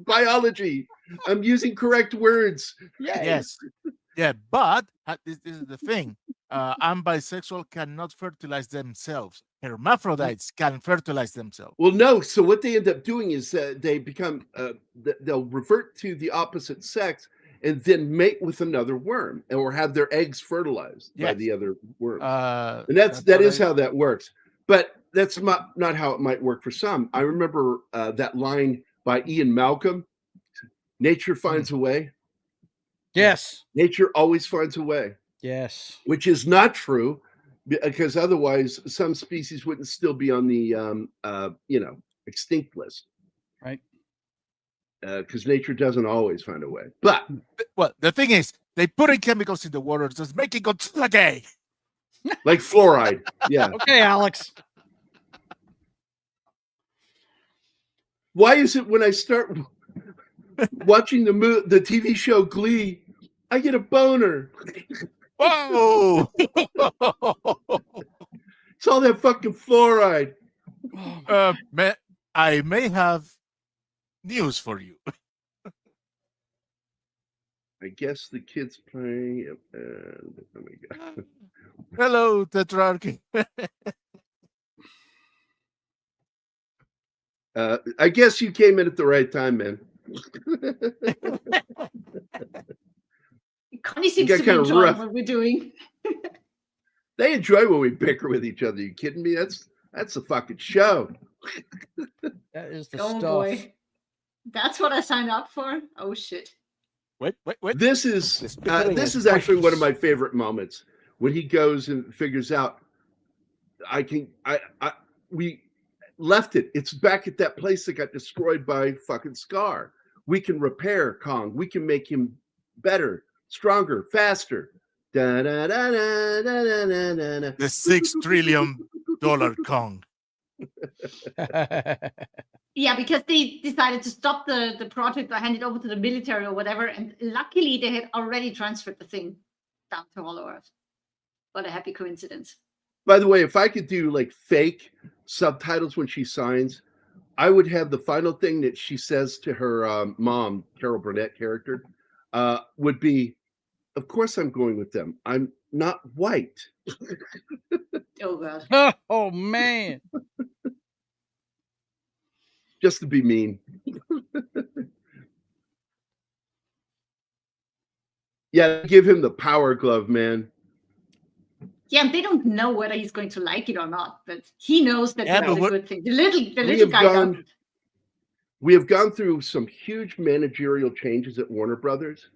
Biology. I'm using correct words. yes, yeah, but this is the thing. Ambisexual cannot fertilize themselves. Hermaphrodites can fertilize themselves. Well, no. So what they end up doing is they become they'll revert to the opposite sex and then mate with another worm, or have their eggs fertilized by Yes. the other worm. And That's that what is I- how that works. But that's not how it might work for some. I remember that line by Ian Malcolm: "Nature finds a way. Yes. Nature always finds a way," Yes. which is not true, because otherwise some species wouldn't still be on the extinct list. Right. Because nature doesn't always find a way. But Well, the thing is, they put in chemicals in the water, just making Godzilla gay. Like fluoride. Yeah. Okay, Alex. Why is it when I start watching the TV show Glee, I get a boner? Whoa! It's all that fucking fluoride. I may have news for you. I guess the kids playing. Oh my God. Hello, Tetrarchy. I guess you came in at the right time, man. Connie seems to be enjoying what we're doing. They enjoy when we bicker with each other. You kidding me? That's a fucking show. That is the oh stuff. Boy. That's what I signed up for? Oh shit. Wait. This is actually one of my favorite moments when he goes and figures out we left it. It's back at that place that got destroyed by fucking Scar. We can repair Kong. We can make him better, stronger, faster. Da, da, da, da, da, da, da, da. The $6 trillion Kong. Yeah, because they decided to stop the project or hand it over to the military or whatever, and luckily they had already transferred the thing down to Hollow Earth. What a happy coincidence. By the way, if I could do like fake subtitles when she signs, I would have the final thing that she says to her mom, Carol Burnett character, would be, "Of course I'm going with them. I'm not white." Oh, God. Oh, man. Just to be mean. Yeah, give him the power glove, man. Yeah, and they don't know whether he's going to like it or not, but he knows that Yeah, that's but a good thing. The little guy doesn't. We have gone through some huge managerial changes at Warner Brothers,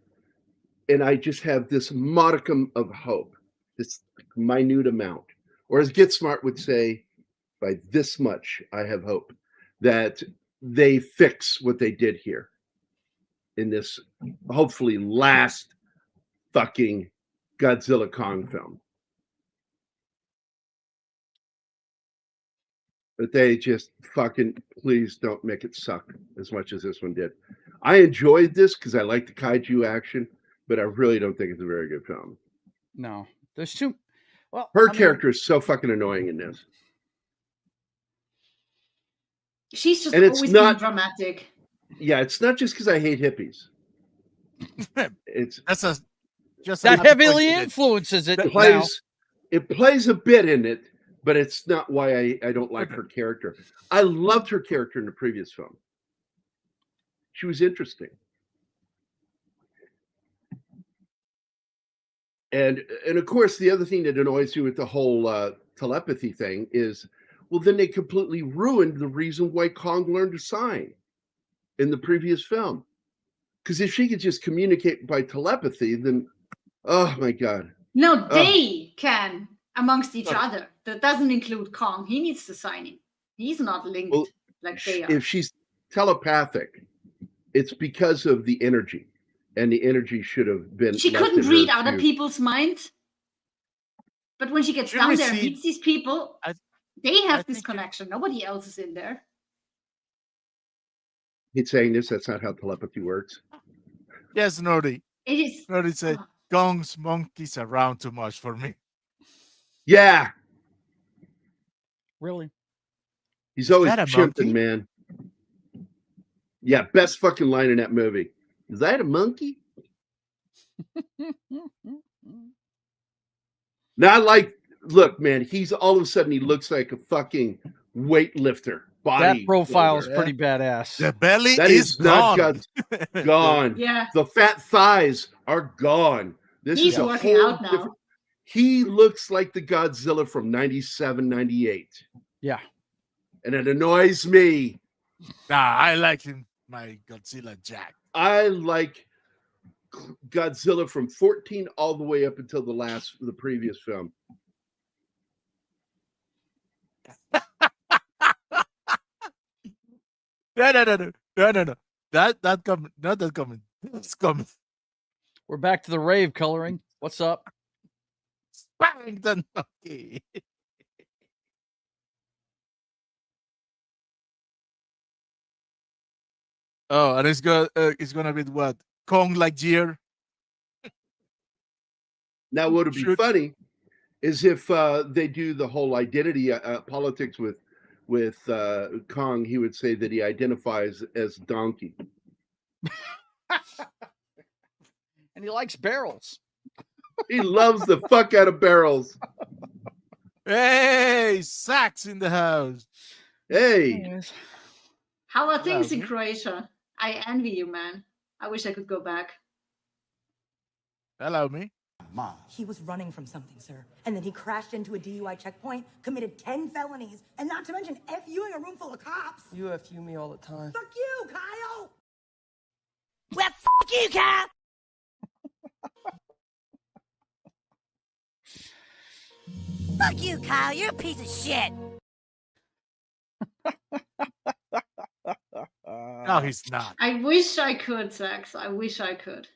and I just have this modicum of hope, this minute amount, or as Get Smart would say, by this much, I have hope that they fix what they did here in this hopefully last fucking Godzilla Kong film. But they just fucking please don't make it suck as much as this one did. I enjoyed this because I like the kaiju action, but I really don't think it's a very good film. No, there's too. Well, her character is so fucking annoying in this. She's just always being dramatic. Yeah, it's not just because I hate hippies. That heavily influences it. It plays a bit in it, but it's not why I don't like her character. I loved her character in the previous film. She was interesting. And of course, the other thing that annoys you with the whole telepathy thing is, well, then they completely ruined the reason why Kong learned to sign in the previous film. Because if she could just communicate by telepathy, then, oh my God. No, they can amongst each other. That doesn't include Kong. He needs the signing. He's not linked like they are. If she's telepathic, it's because of the energy. And the energy should have been. She couldn't read other people's minds. But when she gets down there and meets these people, they have this connection. Nobody else is in there. He's saying this. That's not how telepathy works. Yes, Nerdy. It is. Nerdy said, Kong's monkeys around too much for me. Yeah. Really? He's always chimping, man. Yeah, best fucking line in that movie. Is that a monkey? Now, look, man, he's all of a sudden he looks like a fucking weightlifter. That profile is pretty badass. The belly is gone. Not gone. Yeah. The fat thighs are gone. He's working out now. He looks like the Godzilla from 97, 98. Yeah. And it annoys me. Nah, I like him, my Godzilla Jack. I like Godzilla from 14 all the way up until the previous film. No. That coming. Not that coming. It's coming. We're back to the rave coloring. What's up? bang the monkey. Oh, and it's gonna be what? Kong Lightyear. Now, what would be funny is if they do the whole identity politics with Kong. He would say that he identifies as donkey, and he likes barrels. He loves the fuck out of barrels. Hey, Sax in the house. Hey. How are things in Croatia? I envy you, man. I wish I could go back. Hello, me. Mom. He was running from something, sir. And then he crashed into a DUI checkpoint, committed 10 felonies, and not to mention FUing a room full of cops. You FU me all the time. Fuck you, Kyle! Well, fuck you, Kyle! Fuck you, Kyle. You're a piece of shit. No, he's not. I wish I could, Sax. I wish I could.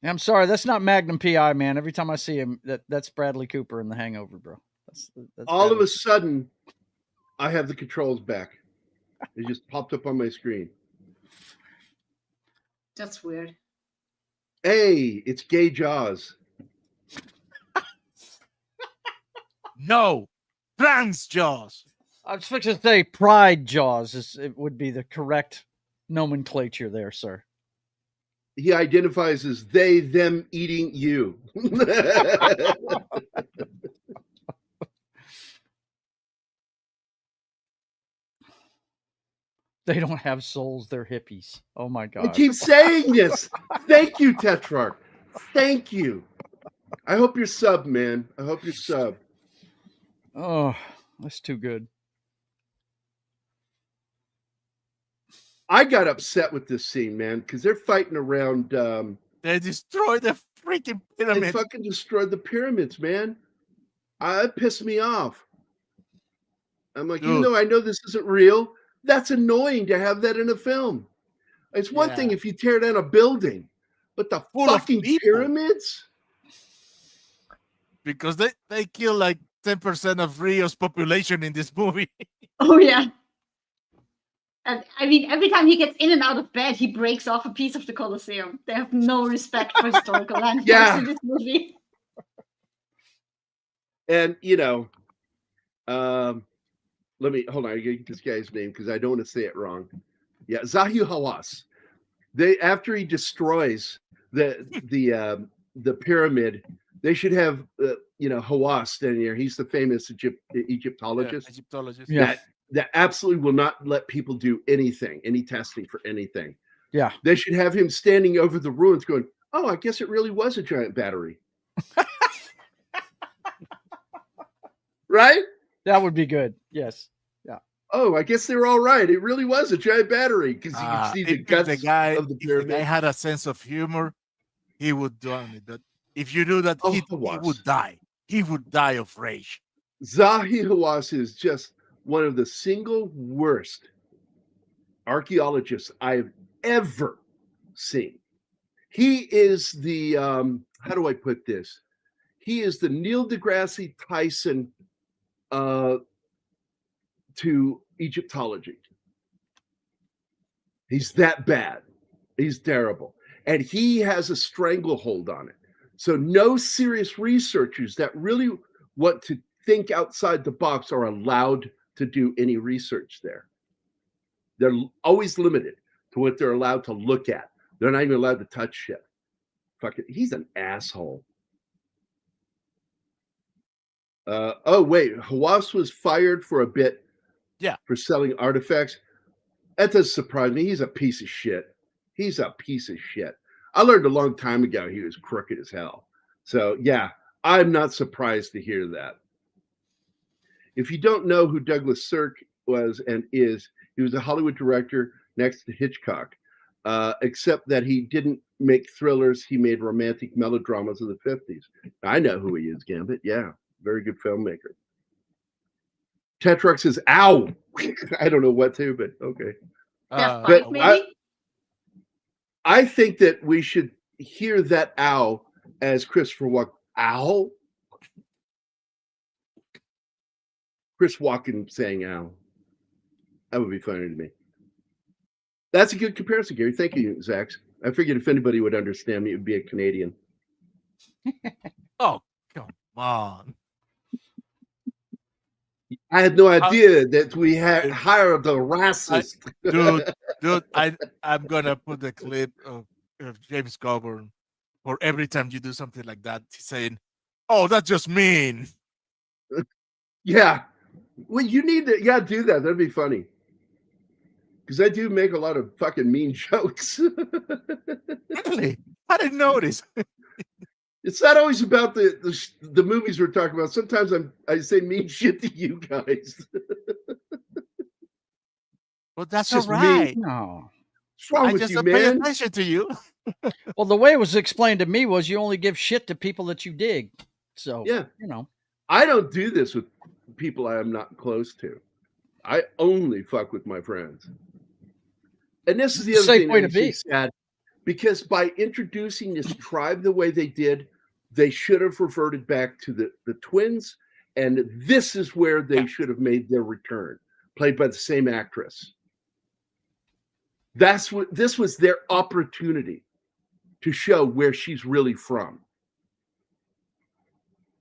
I'm sorry, that's not Magnum PI, man. Every time I see him, that's Bradley Cooper in The Hangover, bro. That's all of a sudden, I have the controls back. It just popped up on my screen. That's weird. Hey, it's Gay Jaws. No, trans Jaws. I was fixing to say Pride Jaws. It would be the correct nomenclature there, sir. He identifies as they, them eating you. They don't have souls. They're hippies. Oh, my God. I keep saying this. Thank you, Tetrarch. Thank you. I hope you're sub, man. I hope you're sub. Oh, that's too good. I got upset with this scene, man, because they're fighting around. They destroyed the freaking pyramid. They fucking destroyed the pyramids, man. It pissed me off. I'm like, even though I know this isn't real, that's annoying to have that in a film. It's one thing if you tear down a building, but the fucking pyramids? Because they kill like 10% of Rio's population in this movie. Oh, yeah. And I mean, every time he gets in and out of bed, he breaks off a piece of the Colosseum. They have no respect for historical landmarks in this movie. And, you know, let me, hold on, I get this guy's name because I don't want to say it wrong. Yeah, Zahi Hawass. After he destroys the pyramid, they should have, Hawass standing there. He's the famous Egyptologist. Egyptologist. Yeah. That absolutely will not let people do anything, any testing for anything. Yeah. They should have him standing over the ruins going, oh, I guess it really was a giant battery. Right? That would be good. Yes. Yeah. Oh, I guess they were all right. It really was a giant battery because you can see the guts of the pyramid. If the guy had a sense of humor, he would do it. But if you do that, he would die. He would die of rage. Zahi Hawass is just one of the single worst archaeologists I've ever seen. He is the, how do I put this? He is the Neil deGrasse Tyson to Egyptology. He's that bad. He's terrible. And he has a stranglehold on it. So no serious researchers that really want to think outside the box are allowed to do any research there. They're always limited to what they're allowed to look at. They're not even allowed to touch shit. Fuck it. He's an asshole. Hawass was fired for a bit. Yeah. For selling artifacts. That doesn't surprise me. He's a piece of shit. He's a piece of shit. I learned a long time ago he was crooked as hell. So yeah, I'm not surprised to hear that. If you don't know who Douglas Sirk was and is, he was a Hollywood director next to Hitchcock, except that he didn't make thrillers. He made romantic melodramas of the 50s. I know who he is, Gambit. Yeah, very good filmmaker. Tetrarch says, ow. I don't know what to, but okay. Maybe? I think that we should hear that ow as Christopher Walken. Ow. Chris Walken saying ow. That would be funny to me. That's a good comparison, Gary. Thank you, Zach. I figured if anybody would understand me, it would be a Canadian. Oh, come on. I had no idea that we had hired the racist. Dude, I'm gonna put the clip of James Coburn for every time you do something like that, saying, "Oh, that's just mean." Yeah. Well, you need to do that. That'd be funny. Because I do make a lot of fucking mean jokes. Really? I didn't notice. It's not always about the movies we're talking about. Sometimes I say mean shit to you guys. Well, that's just all right. Me. No. What's wrong with you, man? Pay attention to you. Well, the way it was explained to me was you only give shit to people that you dig. So, yeah, I don't do this with people I am not close to. I only fuck with my friends. And this is the other thing that makes me sad, because by introducing this tribe the way they did, they should have reverted back to the twins, and this is where they should have made their return, played by the same actress. This was their opportunity to show where she's really from.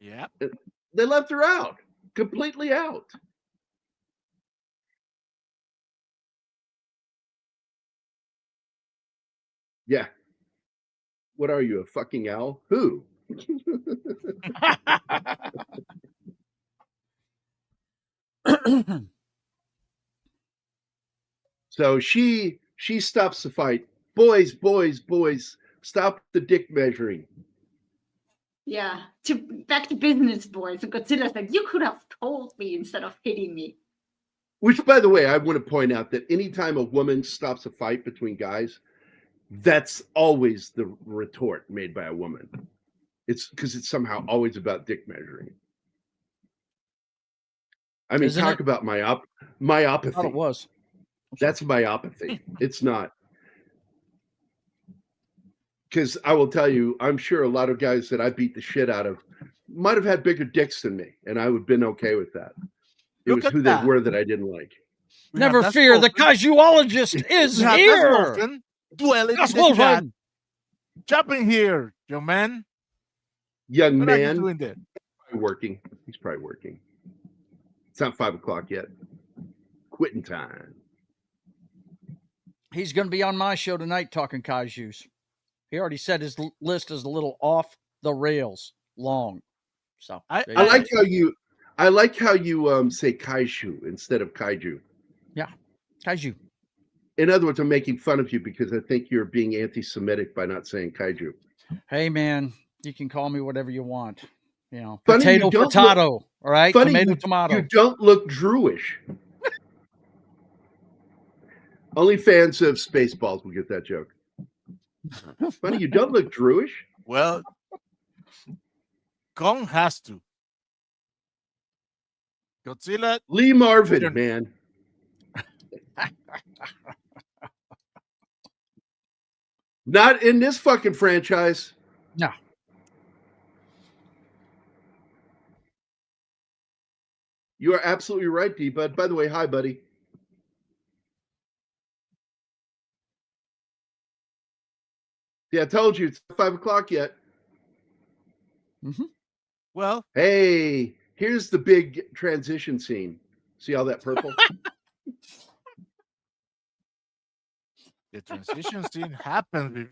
Yeah. They left her out, completely out. Yeah. What are you, a fucking owl? Who? So she stops the fight. Boys, stop the dick measuring. Yeah, back to business, boys. And Godzilla's like, you could have told me instead of hitting me. Which, by the way, I want to point out that anytime a woman stops a fight between guys, that's always the retort made by a woman. It's because it's somehow always about dick measuring. I mean, talk about myopathy. I thought it was. That's myopathy. It's not. Because I will tell you, I'm sure a lot of guys that I beat the shit out of might have had bigger dicks than me, and I would have been okay with that. It was who they were that I didn't like. Never fear, the Kaijuologist is here. Dwelling Jump in here, young man. Young what man. Are you doing there? Working. He's probably working. It's not 5 o'clock yet. Quitting time. He's going to be on my show tonight talking Kaijus. He already said his list is a little off the rails long. So I like how you say Kaiju instead of Kaiju. Yeah, Kaiju. In other words, I'm making fun of you because I think you're being anti-Semitic by not saying Kaiju. Hey, man, you can call me whatever you want. Funny potato, all right? Tomato. You don't look Jewish. Only fans of Spaceballs will get that joke. Funny, you don't look Jewish. Well, Kong has to. Godzilla. Lee Marvin, man. Not in this fucking franchise. No. You are absolutely right, D-Bud. By the way, hi, buddy. Yeah, I told you it's 5 o'clock yet. Mm-hmm. Well, hey, here's the big transition scene. See all that purple? The transition scene happened.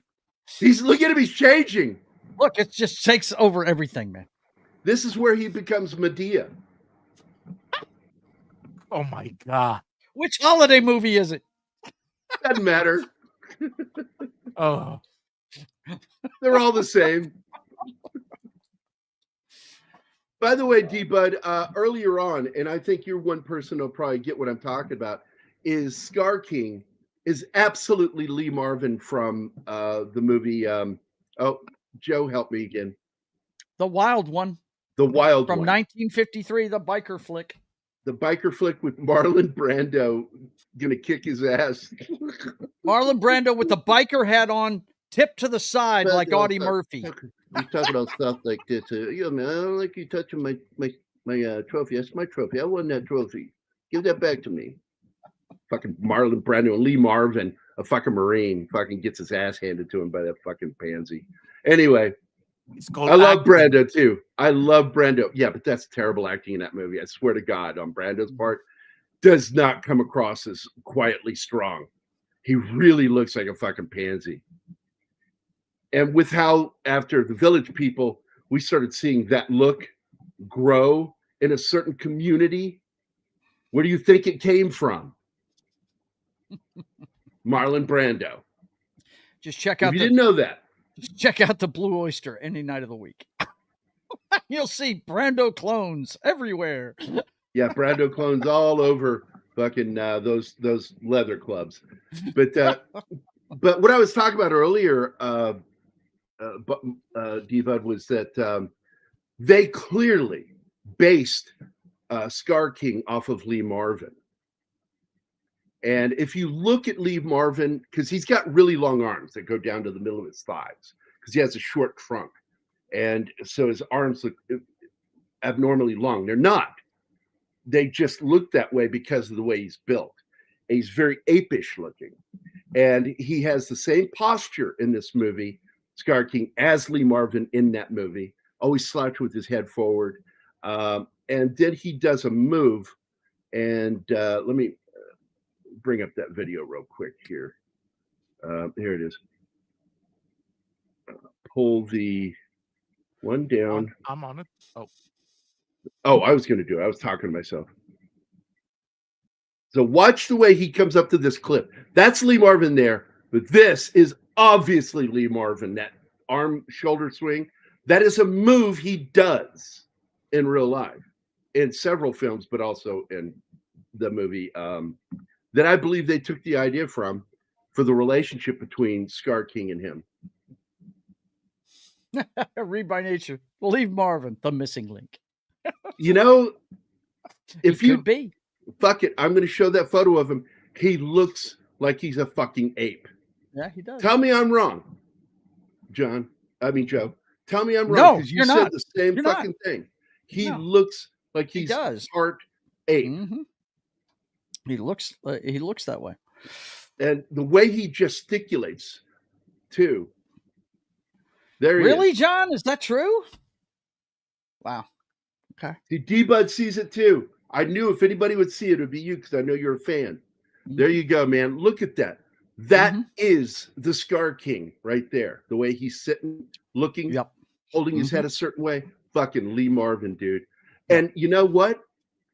Look at him, he's changing. Look, it just takes over everything, man. This is where he becomes Medea. Oh my God. Which holiday movie is it? Doesn't matter. Oh. They're all the same. By the way, D-Bud, earlier on, and I think you're one person who'll probably get what I'm talking about, is Scar King is absolutely Lee Marvin from the movie. Joe, help me again. The Wild One. The Wild One. From 1953, the biker flick. The biker flick with Marlon Brando gonna kick his ass. Marlon Brando with the biker hat on, tipped to the side like Audie Murphy. He's talking about stuff like this. Yeah, man, I don't like you touching my trophy. That's my trophy. I won that trophy. Give that back to me. Fucking Marlon Brando and Lee Marvin, a fucking Marine, fucking gets his ass handed to him by that fucking pansy. Anyway, I love Brando too. I love Brando. Yeah, but that's terrible acting in that movie. I swear to God, on Brando's part, does not come across as quietly strong. He really looks like a fucking pansy. And with how after the Village People, we started seeing that look grow in a certain community. Where do you think it came from? Marlon Brando. Just check out. If you didn't know that, just check out the Blue Oyster any night of the week. You'll see Brando clones everywhere. Yeah, Brando clones all over fucking those leather clubs. But what I was talking about earlier, D-Bud, was that they clearly based Scar King off of Lee Marvin. And if you look at Lee Marvin, because he's got really long arms that go down to the middle of his thighs, because he has a short trunk. And so his arms look abnormally long. They're not. They just look that way because of the way he's built. And he's very apish looking. And he has the same posture in this movie, Scar King, as Lee Marvin in that movie, always slouched with his head forward. And then he does a move. And let me bring up that video real quick here. Here it is. Pull the one down. I'm on it. Oh, I was going to do it. I was talking to myself. So watch the way he comes up to this clip. That's Lee Marvin there, but this is obviously Lee Marvin. That arm shoulder swing, that is a move he does in real life in several films, but also in the movie that I believe they took the idea from for the relationship between Scar King and him. Read by nature. Leave Marvin, the missing link. You know, if you be, fuck it, I'm going to show that photo of him. He looks like he's a fucking ape. Yeah, he does. Tell me I'm wrong, Joe. Tell me I'm wrong, because you said not. the same fucking thing. He looks like he's part ape. Mm-hmm. He looks that way, and the way he gesticulates too. There he really, is. John? Is that true? Wow. Okay. See, D-Bud sees it too. I knew if anybody would see it, it'd be you, because I know you're a fan. Mm-hmm. There you go, man. Look at that. That is the Scar King right there. The way he's sitting, looking, holding his head a certain way. Fucking Lee Marvin, dude. And you know what?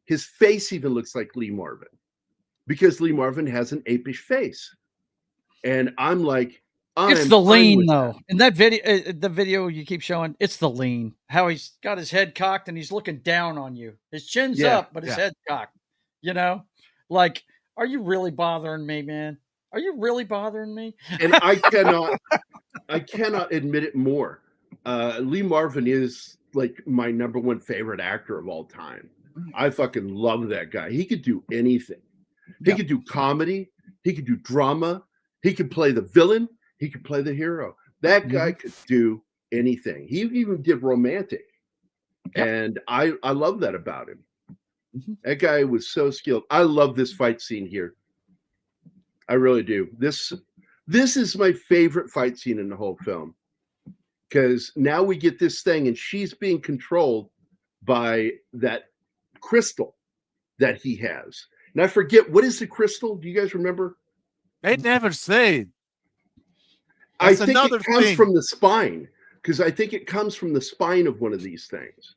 His face even looks like Lee Marvin, because Lee Marvin has an apish face. And I'm like, it's the lean, though. In that video, the video you keep showing, it's the lean. How he's got his head cocked and he's looking down on you. His chin's up, but his head's cocked. You know, like, are you really bothering me, man? Are you really bothering me? And I cannot admit it more. Lee Marvin is like my number one favorite actor of all time. I fucking love that guy. He could do anything. He could do comedy. He could do drama. He could play the villain. He could play the hero. That guy could do anything. He even did romantic. And I love that about him. That guy was so skilled. I love this fight scene here. I really do. This is my favorite fight scene in the whole film, because now we get this thing and she's being controlled by that crystal that he has. And I forget, what is the crystal? Do you guys remember? They never say. I think it comes from the spine, because I think it comes from the spine of one of these things.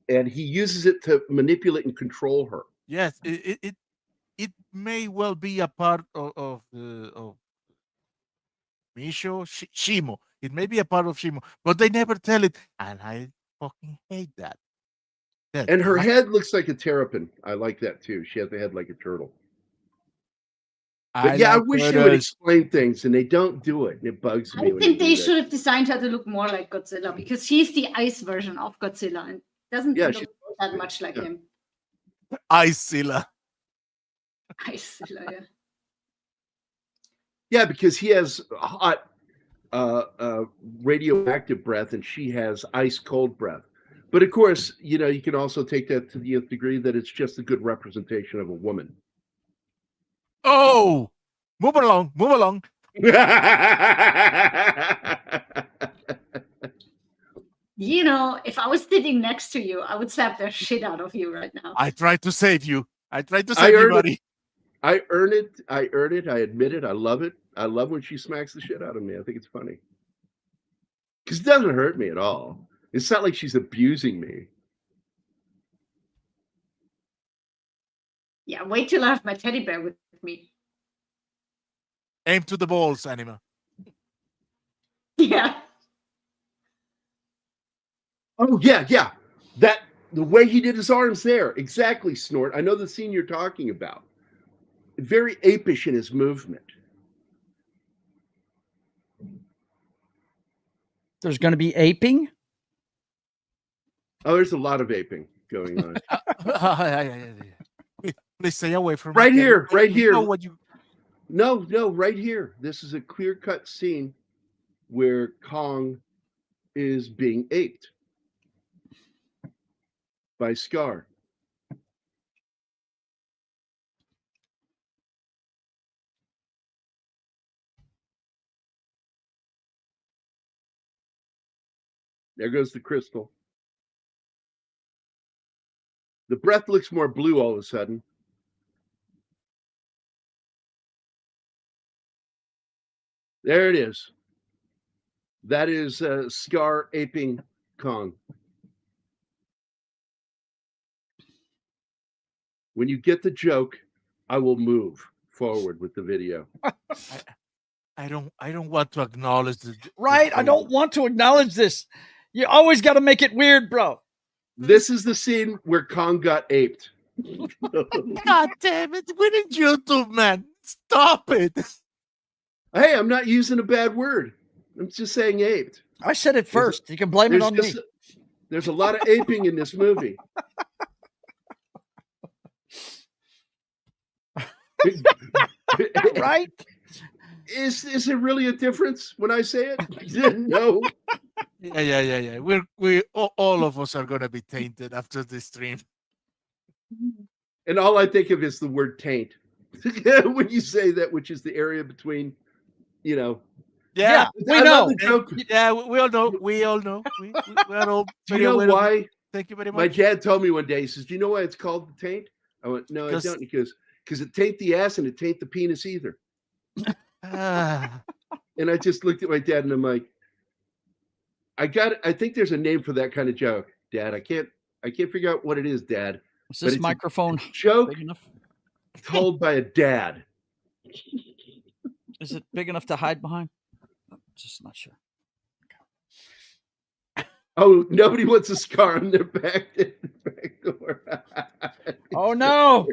And he uses it to manipulate and control her. Yes, it may well be a part of Misho Shimo. It may be a part of Shimo, but they never tell it, and I fucking hate that. And her head looks like a terrapin. I like that too. She has a head like a turtle. But I wish they would explain things, and they don't do it. It bugs me. I think they should have designed her to look more like Godzilla, because she's the ice version of Godzilla and doesn't look that much like him. Icezilla. Icezilla, yeah. Yeah, because he has hot radioactive breath and she has ice cold breath. But of course, you know, you can also take that to the nth degree that it's just a good representation of a woman. Oh, move along, move along. You know, if I was sitting next to you, I would slap the shit out of you right now. I tried to save you. I tried to save you, buddy. I earn it. I earn it. I admit it. I love it. I love when she smacks the shit out of me. I think it's funny. Because it doesn't hurt me at all. It's not like she's abusing me. Yeah, wait till I have my teddy bear with me. Aim to the balls, Anima. Yeah. Oh, yeah, yeah. That the way he did his arms there. Exactly, Snort. I know the scene you're talking about. Very apish in his movement. There's going to be aping? Oh, there's a lot of aping going on. Please stay away from right me. Here, right here. Know what you... No, right here. This is a clear-cut scene where Kong is being aped by Scar. There goes the crystal. The breath looks more blue all of a sudden. There it is. That is Scar aping Kong. When you get the joke, I will move forward with the video. I don't want to acknowledge the right. I don't want to acknowledge this. You always got to make it weird, bro. This is the scene where Kong got aped. God damn it. We're in YouTube, man. Stop it. Hey, I'm not using a bad word. I'm just saying aped. I said it first. You can blame it on me. There's a lot of aping in this movie. Right? Is there really a difference when I say it? No. Yeah. We all of us are gonna be tainted after this stream. And all I think of is the word taint. When you say that, which is the area between, you know. Yeah, we know. Yeah, we all know. We all know. We are all. Do you know why? Thank you very much. My dad told me one day. He says, "Do you know why it's called the taint?" I went, "No, I don't." He goes, "Because it taint the ass and it taint the penis either." And I just looked at my dad and I'm like, I think there's a name for that kind of joke, Dad. I can't figure out what it is, Dad. Is this microphone joke big enough? Told by a dad. Is it big enough to hide behind? I'm just not sure. Oh, nobody wants a scar on their back door. Oh no.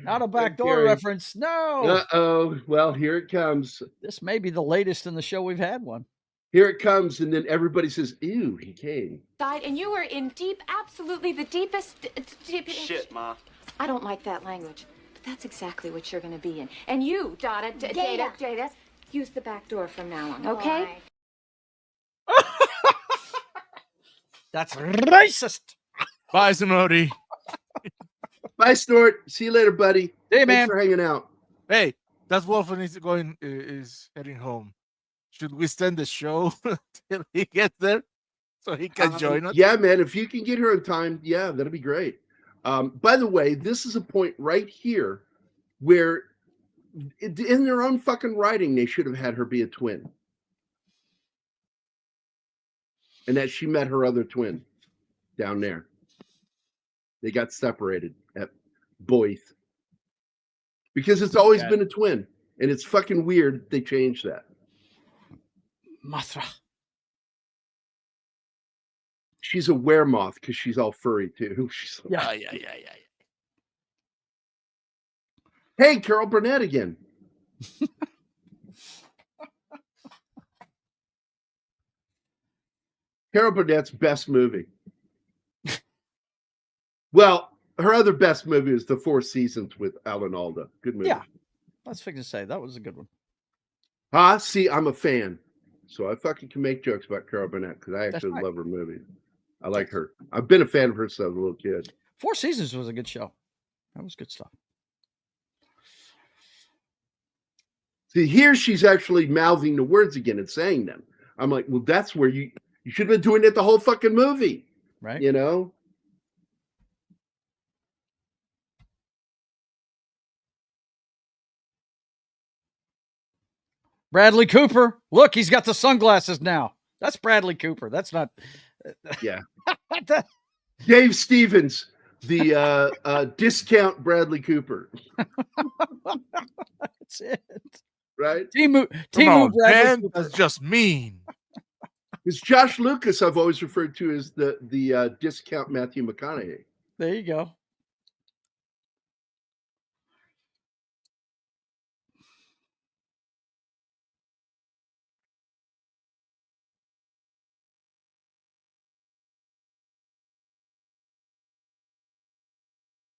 Not a backdoor reference. No. Uh-oh. Well, here it comes. This may be the latest in the show we've had one. Here it comes, and then everybody says, "Ew, he came." And you were in deep, absolutely the deepest... Shit, Ma. I don't like that language, but that's exactly what you're going to be in. And you, Jada, use the back door from now on, okay? That's racist. Bye, Sonori. Bye, Snort. See you later, buddy. Hey, man. Thanks for hanging out. Hey, that Wolfen is heading home. Should we stand the show till he gets there so he can join us? Yeah, man. If you can get here in time, yeah, that'll be great. By the way, this is a point right here where in their own fucking writing, they should have had her be a twin. And that she met her other twin down there. They got separated at Boyth. Because it's always been a twin. And it's fucking weird they changed that. Mothra. She's a weremoth because she's all furry too. She's like, Yeah. Hey, Carol Burnett again. Carol Burnett's best movie. Well, her other best movie is The Four Seasons with Alan Alda. Good movie. Yeah. I was fixing to say that was a good one. See, I'm a fan. So I fucking can make jokes about Carol Burnett because I actually right. love her movies. I like her. I've been a fan of hers since I was a little kid. 4 Seasons was a good show. That was good stuff. See, here she's actually mouthing the words again and saying them. I'm like, well, that's where you should have been doing it the whole fucking movie. Right. You know? Bradley Cooper. Look, he's got the sunglasses now. That's Bradley Cooper. That's not. Yeah. Dave Stevens, the discount Bradley Cooper. That's it. Right? Timu Bradley Cooper. That's just mean. It's Josh Lucas I've always referred to as the discount Matthew McConaughey. There you go.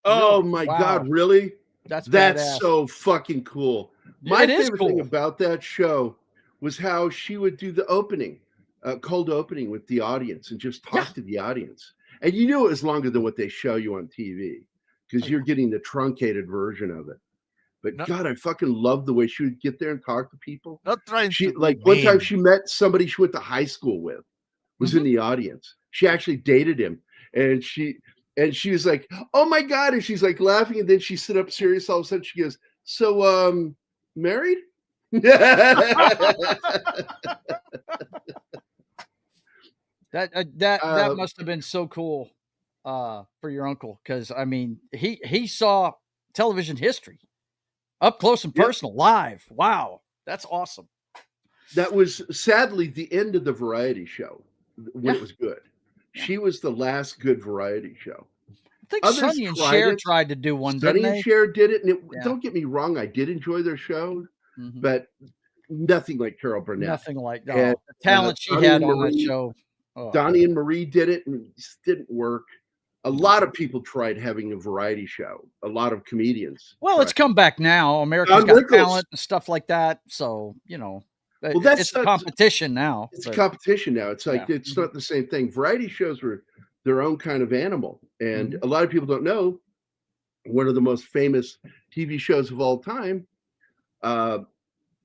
Oh my God, really? That's so fucking cool. My favorite thing about that show was how she would do the opening, cold opening with the audience and just talk to the audience. And you knew it was longer than what they show you on TV because you're getting the truncated version of it. But God, I fucking love the way she would get there and talk to people. Not trying she to like one time she met somebody she went to high school with, was in the audience. She actually dated him, and she was like, "Oh my God!" And she's like laughing, and then she stood up serious. All of a sudden, she goes, "So, married?" That must have been so cool for your uncle, because I mean he saw television history up close and personal, live. Wow, that's awesome. That was sadly the end of the variety show when it was good. She was the last good variety show. I think Sonny and Cher tried to do one. Sonny and Cher did it, and Yeah. don't get me wrong, I did enjoy their show, but nothing like Carol Burnett. Nothing like And, the talent she Donnie had and on that Marie- show. Donnie and Marie did it, and it just didn't work. A lot of people tried having a variety show. A lot of comedians. Well, tried. it's come back now. America's Got Talent and stuff like that. So, you know, it's a competition now. It's a competition now. It's like it's not the same thing. Variety shows were their own kind of animal. And a lot of people don't know one of the most famous TV shows of all time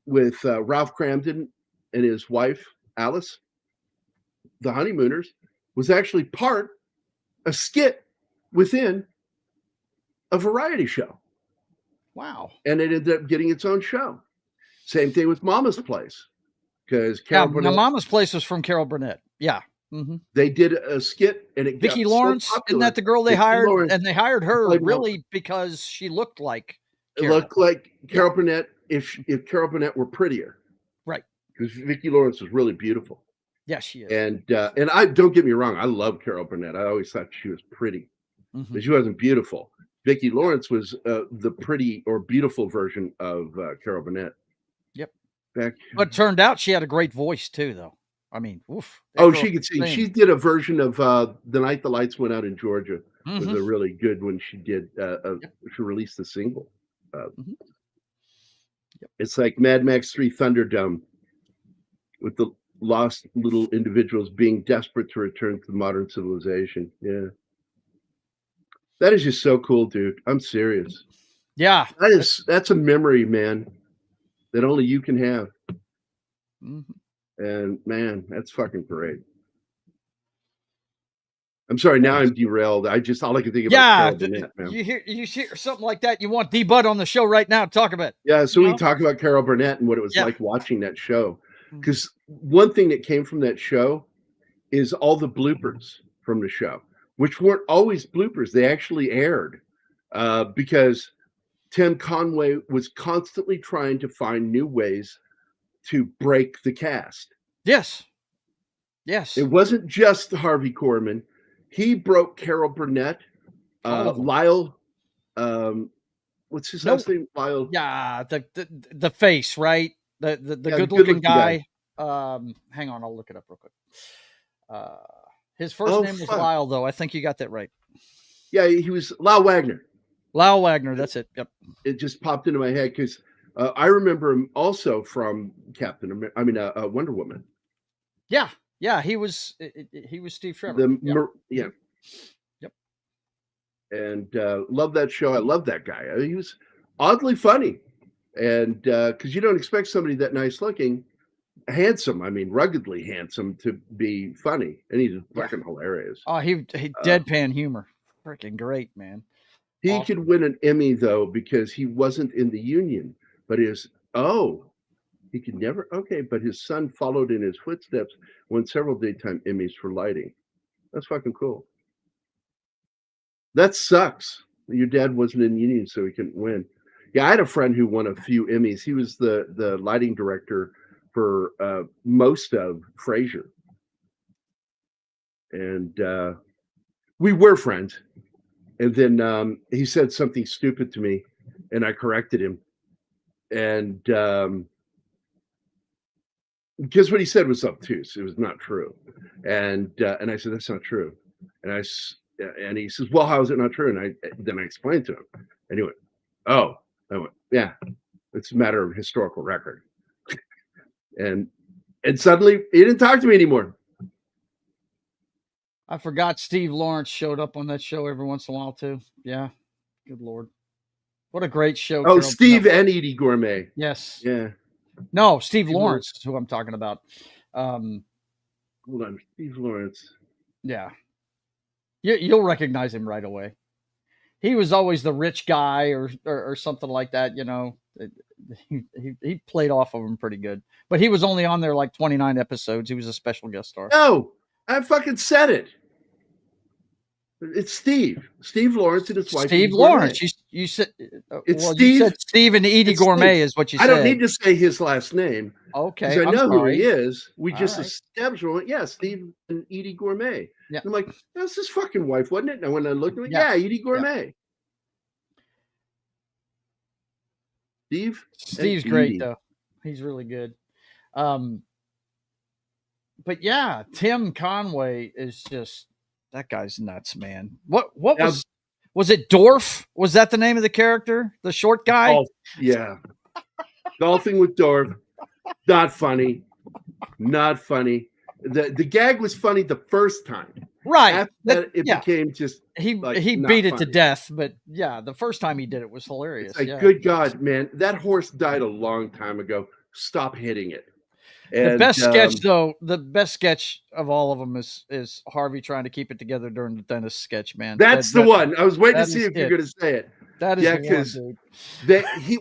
with Ralph Cramden and his wife, Alice, The Honeymooners, was actually a skit within a variety show. Wow. And it ended up getting its own show. Same thing with Mama's Place. Because Carol Burnett, Mama's Place was from Carol Burnett. Yeah. They did a skit, and it Vicki got Lawrence, so isn't that the girl they Vicki hired? Lawrence, and they hired her really because she looked like Carol. It looked like Carol Burnett if Carol Burnett were prettier. Right. Because Vicki Lawrence was really beautiful. Yeah, she is. And I don't get me wrong, I love Carol Burnett. I always thought she was pretty, but she wasn't beautiful. Vicki Lawrence was the pretty or beautiful version of Carol Burnett. Yep. But it turned out she had a great voice too, though. I mean, oof. She could sing. She did a version of The Night the Lights Went Out in Georgia. Was a really good one. She did. She released the single. It's like Mad Max 3 Thunderdome with the lost little individuals being desperate to return to modern civilization. Yeah. That is just so cool, dude. I'm serious. Yeah. That's a memory, man, that only you can have. And man, that's fucking great. I'm sorry, now I'm derailed. All I can think about Carol Burnett, man. You hear something like that, you want D-Bud on the show right now to talk about it. Yeah, so we can talk about Carol Burnett and what it was like watching that show. Because one thing that came from that show is all the bloopers from the show, which weren't always bloopers. They actually aired because Tim Conway was constantly trying to find new ways to break the cast. Yes. It wasn't just Harvey Korman. He broke Carol Burnett, Lyle. What's his last name? Lyle. Yeah, the face, right? The good-looking guy. Hang on, I'll look it up real quick. His first name was Lyle, though. I think you got that right. Yeah, he was Lyle Wagner. Lyle Wagner, that's it. Yep. It just popped into my head because I remember him also from Wonder Woman. Yeah, he was Steve Trevor. Yeah. Yep. And love that show. I love that guy. He was oddly funny, and because you don't expect somebody that nice looking, handsome. I mean, ruggedly handsome to be funny, and he's fucking hilarious. Oh, he deadpan humor, freaking great, man. He Awesome. could win an Emmy though because he wasn't in the union, but he could never. Okay, but his son followed in his footsteps, won several daytime Emmys for lighting. That's fucking cool. That sucks. Your dad wasn't in the union, so he couldn't win. Yeah, I had a friend who won a few Emmys. He was the lighting director for most of Frasier, and we were friends. And then he said something stupid to me, and I corrected him. And because what he said was obtuse, it was not true. And I said, that's not true. And he says, well, how is it not true? And then I explained to him. And he went, oh. I went, yeah, it's a matter of historical record. and suddenly he didn't talk to me anymore. I forgot Steve Lawrence showed up on that show every once in a while too. Yeah. Good Lord. What a great show. Oh, Steve and Edie Gourmet. Yes. Yeah. No, Steve Lawrence is who I'm talking about. Hold on. Steve Lawrence. Yeah. You'll recognize him right away. He was always the rich guy or something like that, you know. He played off of him pretty good. But he was only on there like 29 episodes. He was a special guest star. No, I fucking said it. It's Steve Lawrence and his wife. Steve Lawrence. You said it's well, Steve. You said Steve and Edie Gourmet is what you said. I don't need to say his last name. Okay, because I know who he is. We All just right. established. Yeah, Steve and Edie Gourmet. Yeah. I'm like, that's his fucking wife, wasn't it? And when I looked at it, Yeah. Edie Gourmet. Yeah. Steve's great though. He's really good. But yeah, Tim Conway is just that guy's nuts, man. What was it Dorf? Was that the name of the character? The short guy? Yeah. Golfing with Dorf. Not funny. Not funny. The gag was funny the first time. Right. After that, it became just he not beat it funny. to death, but yeah, the first time he did it was hilarious. It's like, good God, man, that horse died a long time ago. Stop hitting it. And, the best sketch, though, the best sketch of all of them is Harvey trying to keep it together during the dentist sketch, man. That's the one. I was waiting to see if you're going to say it. That is because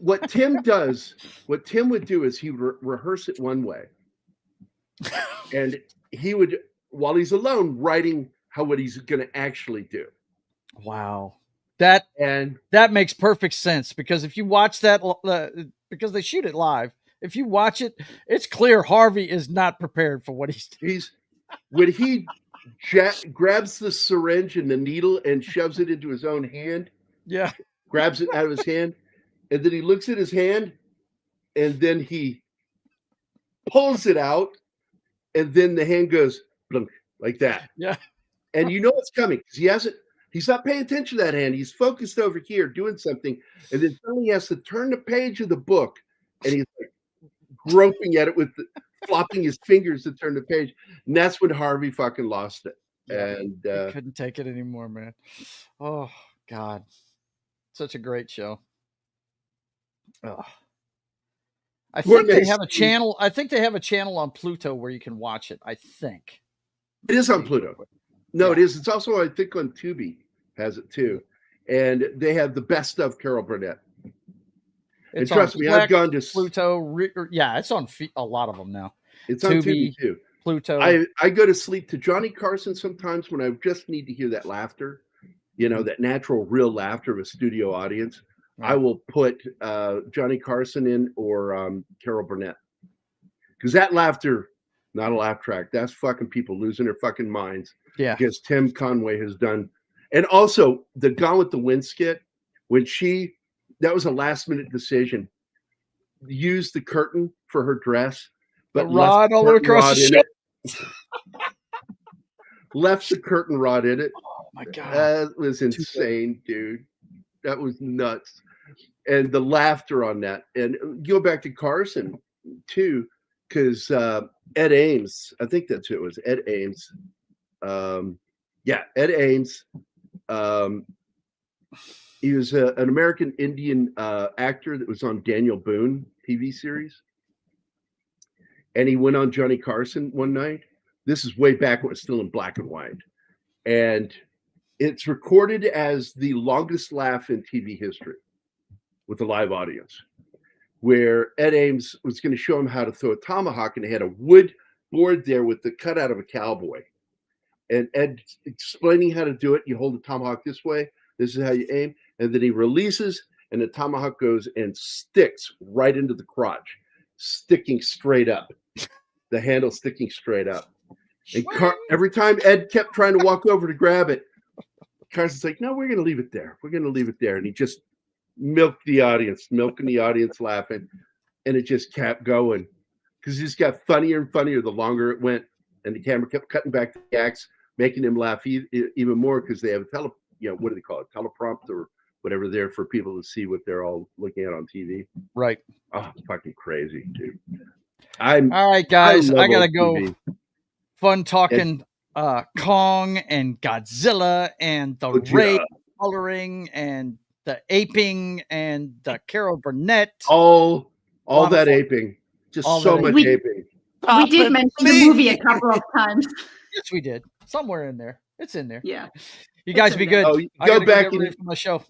what Tim does, what Tim would do is he would rehearse it one way, and he would, while he's alone, writing what he's going to actually do. Wow, that makes perfect sense, because if you watch that, because they shoot it live. If you watch it, it's clear Harvey is not prepared for what he's doing. When he grabs the syringe and the needle and shoves it into his own hand. Yeah. Grabs it out of his hand, and then he looks at his hand, and then he pulls it out, and then the hand goes blunk, like that. Yeah. And you know what's coming, because he's not paying attention to that hand. He's focused over here doing something, and then suddenly he has to turn the page of the book, and he's like groping at it flopping his fingers to turn the page. And that's when Harvey fucking lost it. Yeah, And he couldn't take it anymore, man. Oh God. Such a great show. Oh. I think they have a channel. I think they have a channel on Pluto where you can watch it. I think it is on Pluto. No, it is. It's also, I think, on Tubi has it too, and they have the best of Carol Burnett. And trust me, I've gone to Pluto. Yeah, it's on a lot of them now. It's on Tubi too. Pluto. I go to sleep to Johnny Carson sometimes when I just need to hear that laughter. You know, that natural, real laughter of a studio audience. Right. I will put Johnny Carson in or Carol Burnett. Because that laughter, not a laugh track. That's fucking people losing their fucking minds. Yeah. Because Tim Conway has done. And also, the Gone with the Wind skit, when that was a last minute decision. Used the curtain for her dress. But the rod all the way across the show. Left the curtain rod in it. Oh my God. That was insane, dude. That was nuts. And the laughter on that. And go back to Carson, too, because Ed Ames. I think that's who it was. Ed Ames. Ed Ames. He was an American Indian actor that was on Daniel Boone TV series. And he went on Johnny Carson one night. This is way back when it was still in black and white. And it's recorded as the longest laugh in TV history with a live audience, where Ed Ames was going to show him how to throw a tomahawk, and they had a wood board there with the cutout of a cowboy. And Ed explaining how to do it. You hold the tomahawk this way. This is how you aim. And then he releases, and the tomahawk goes and sticks right into the crotch, sticking straight up. The handle sticking straight up. And every time Ed kept trying to walk over to grab it, Carson's like, no, we're going to leave it there. We're going to leave it there. And he just milking the audience laughing. And it just kept going because it just got funnier and funnier the longer it went. And the camera kept cutting back the acts, making him laugh even more because they have a what do they call it? Teleprompt or whatever there for people to see what they're all looking at on TV. Right. Oh, fucking crazy, dude. All right, guys. I got to go. Fun talking Kong and Godzilla and the ray coloring and the aping and the Carol Burnett. All that aping. Just so much aping. We did mention the movie a couple of times. Yes, we did. Somewhere in there. It's in there. Yeah. You guys be good. Oh, go back from the show.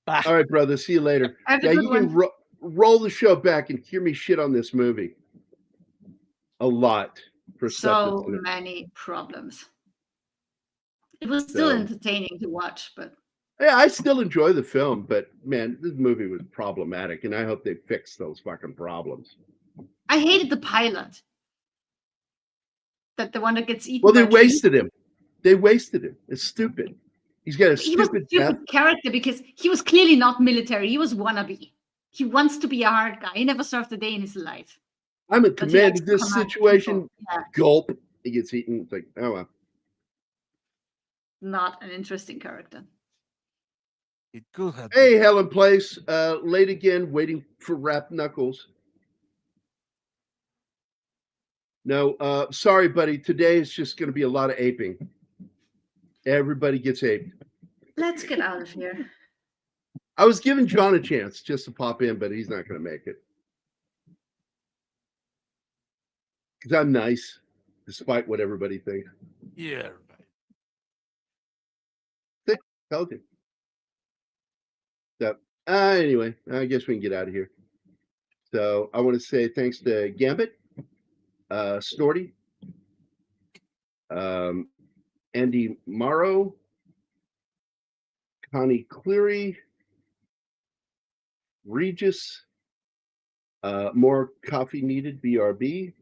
Bye. All right, brother. See you later. Yeah, you can roll the show back and hear me shit on this movie. A lot. For so many problems. It was still entertaining to watch, but yeah, I still enjoy the film, but man, this movie was problematic, and I hope they fix those fucking problems. I hated the pilot. That the one that gets eaten. Well, they wasted him. It's stupid. He's got a stupid character because he was clearly not military. He was wannabe. He wants to be a hard guy. He never served a day in his life. I'm in command of this situation. Yeah. Gulp. He gets eaten. It's like, oh well. Not an interesting character. It could have. Hey, Helen Place. Late again, waiting for Rap Knuckles. No, sorry, buddy. Today is just going to be a lot of aping. Everybody gets aped. Let's get out of here. I was giving John a chance just to pop in, but he's not going to make it. Because I'm nice, despite what everybody thinks. Yeah, right. Told you. So, anyway, I guess we can get out of here. So, I want to say thanks to Gambit, Snorty, Andy Morrow, Connie Cleary, Regis, More Coffee Needed, BRB.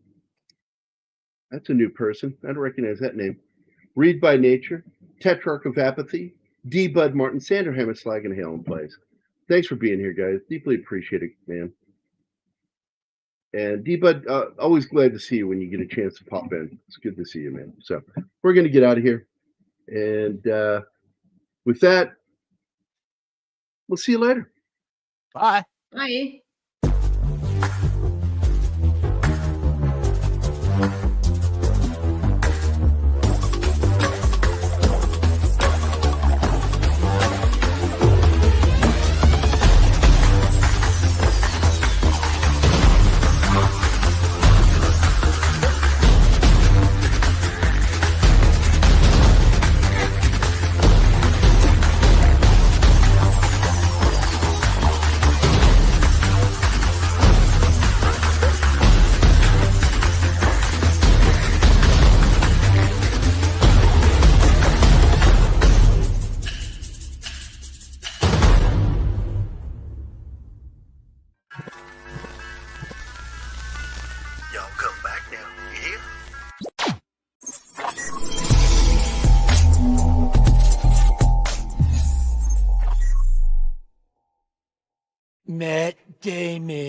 That's a new person. I don't recognize that name. Read by Nature, Tetrarch of Apathy, D. Bud Martin, Sander Hammerslag, and Halen Plays. Thanks for being here, guys. Deeply appreciate it, man. And D. Bud, always glad to see you when you get a chance to pop in. It's good to see you, man. So we're going to get out of here. And with that, we'll see you later. Bye. Bye. Matt Damon.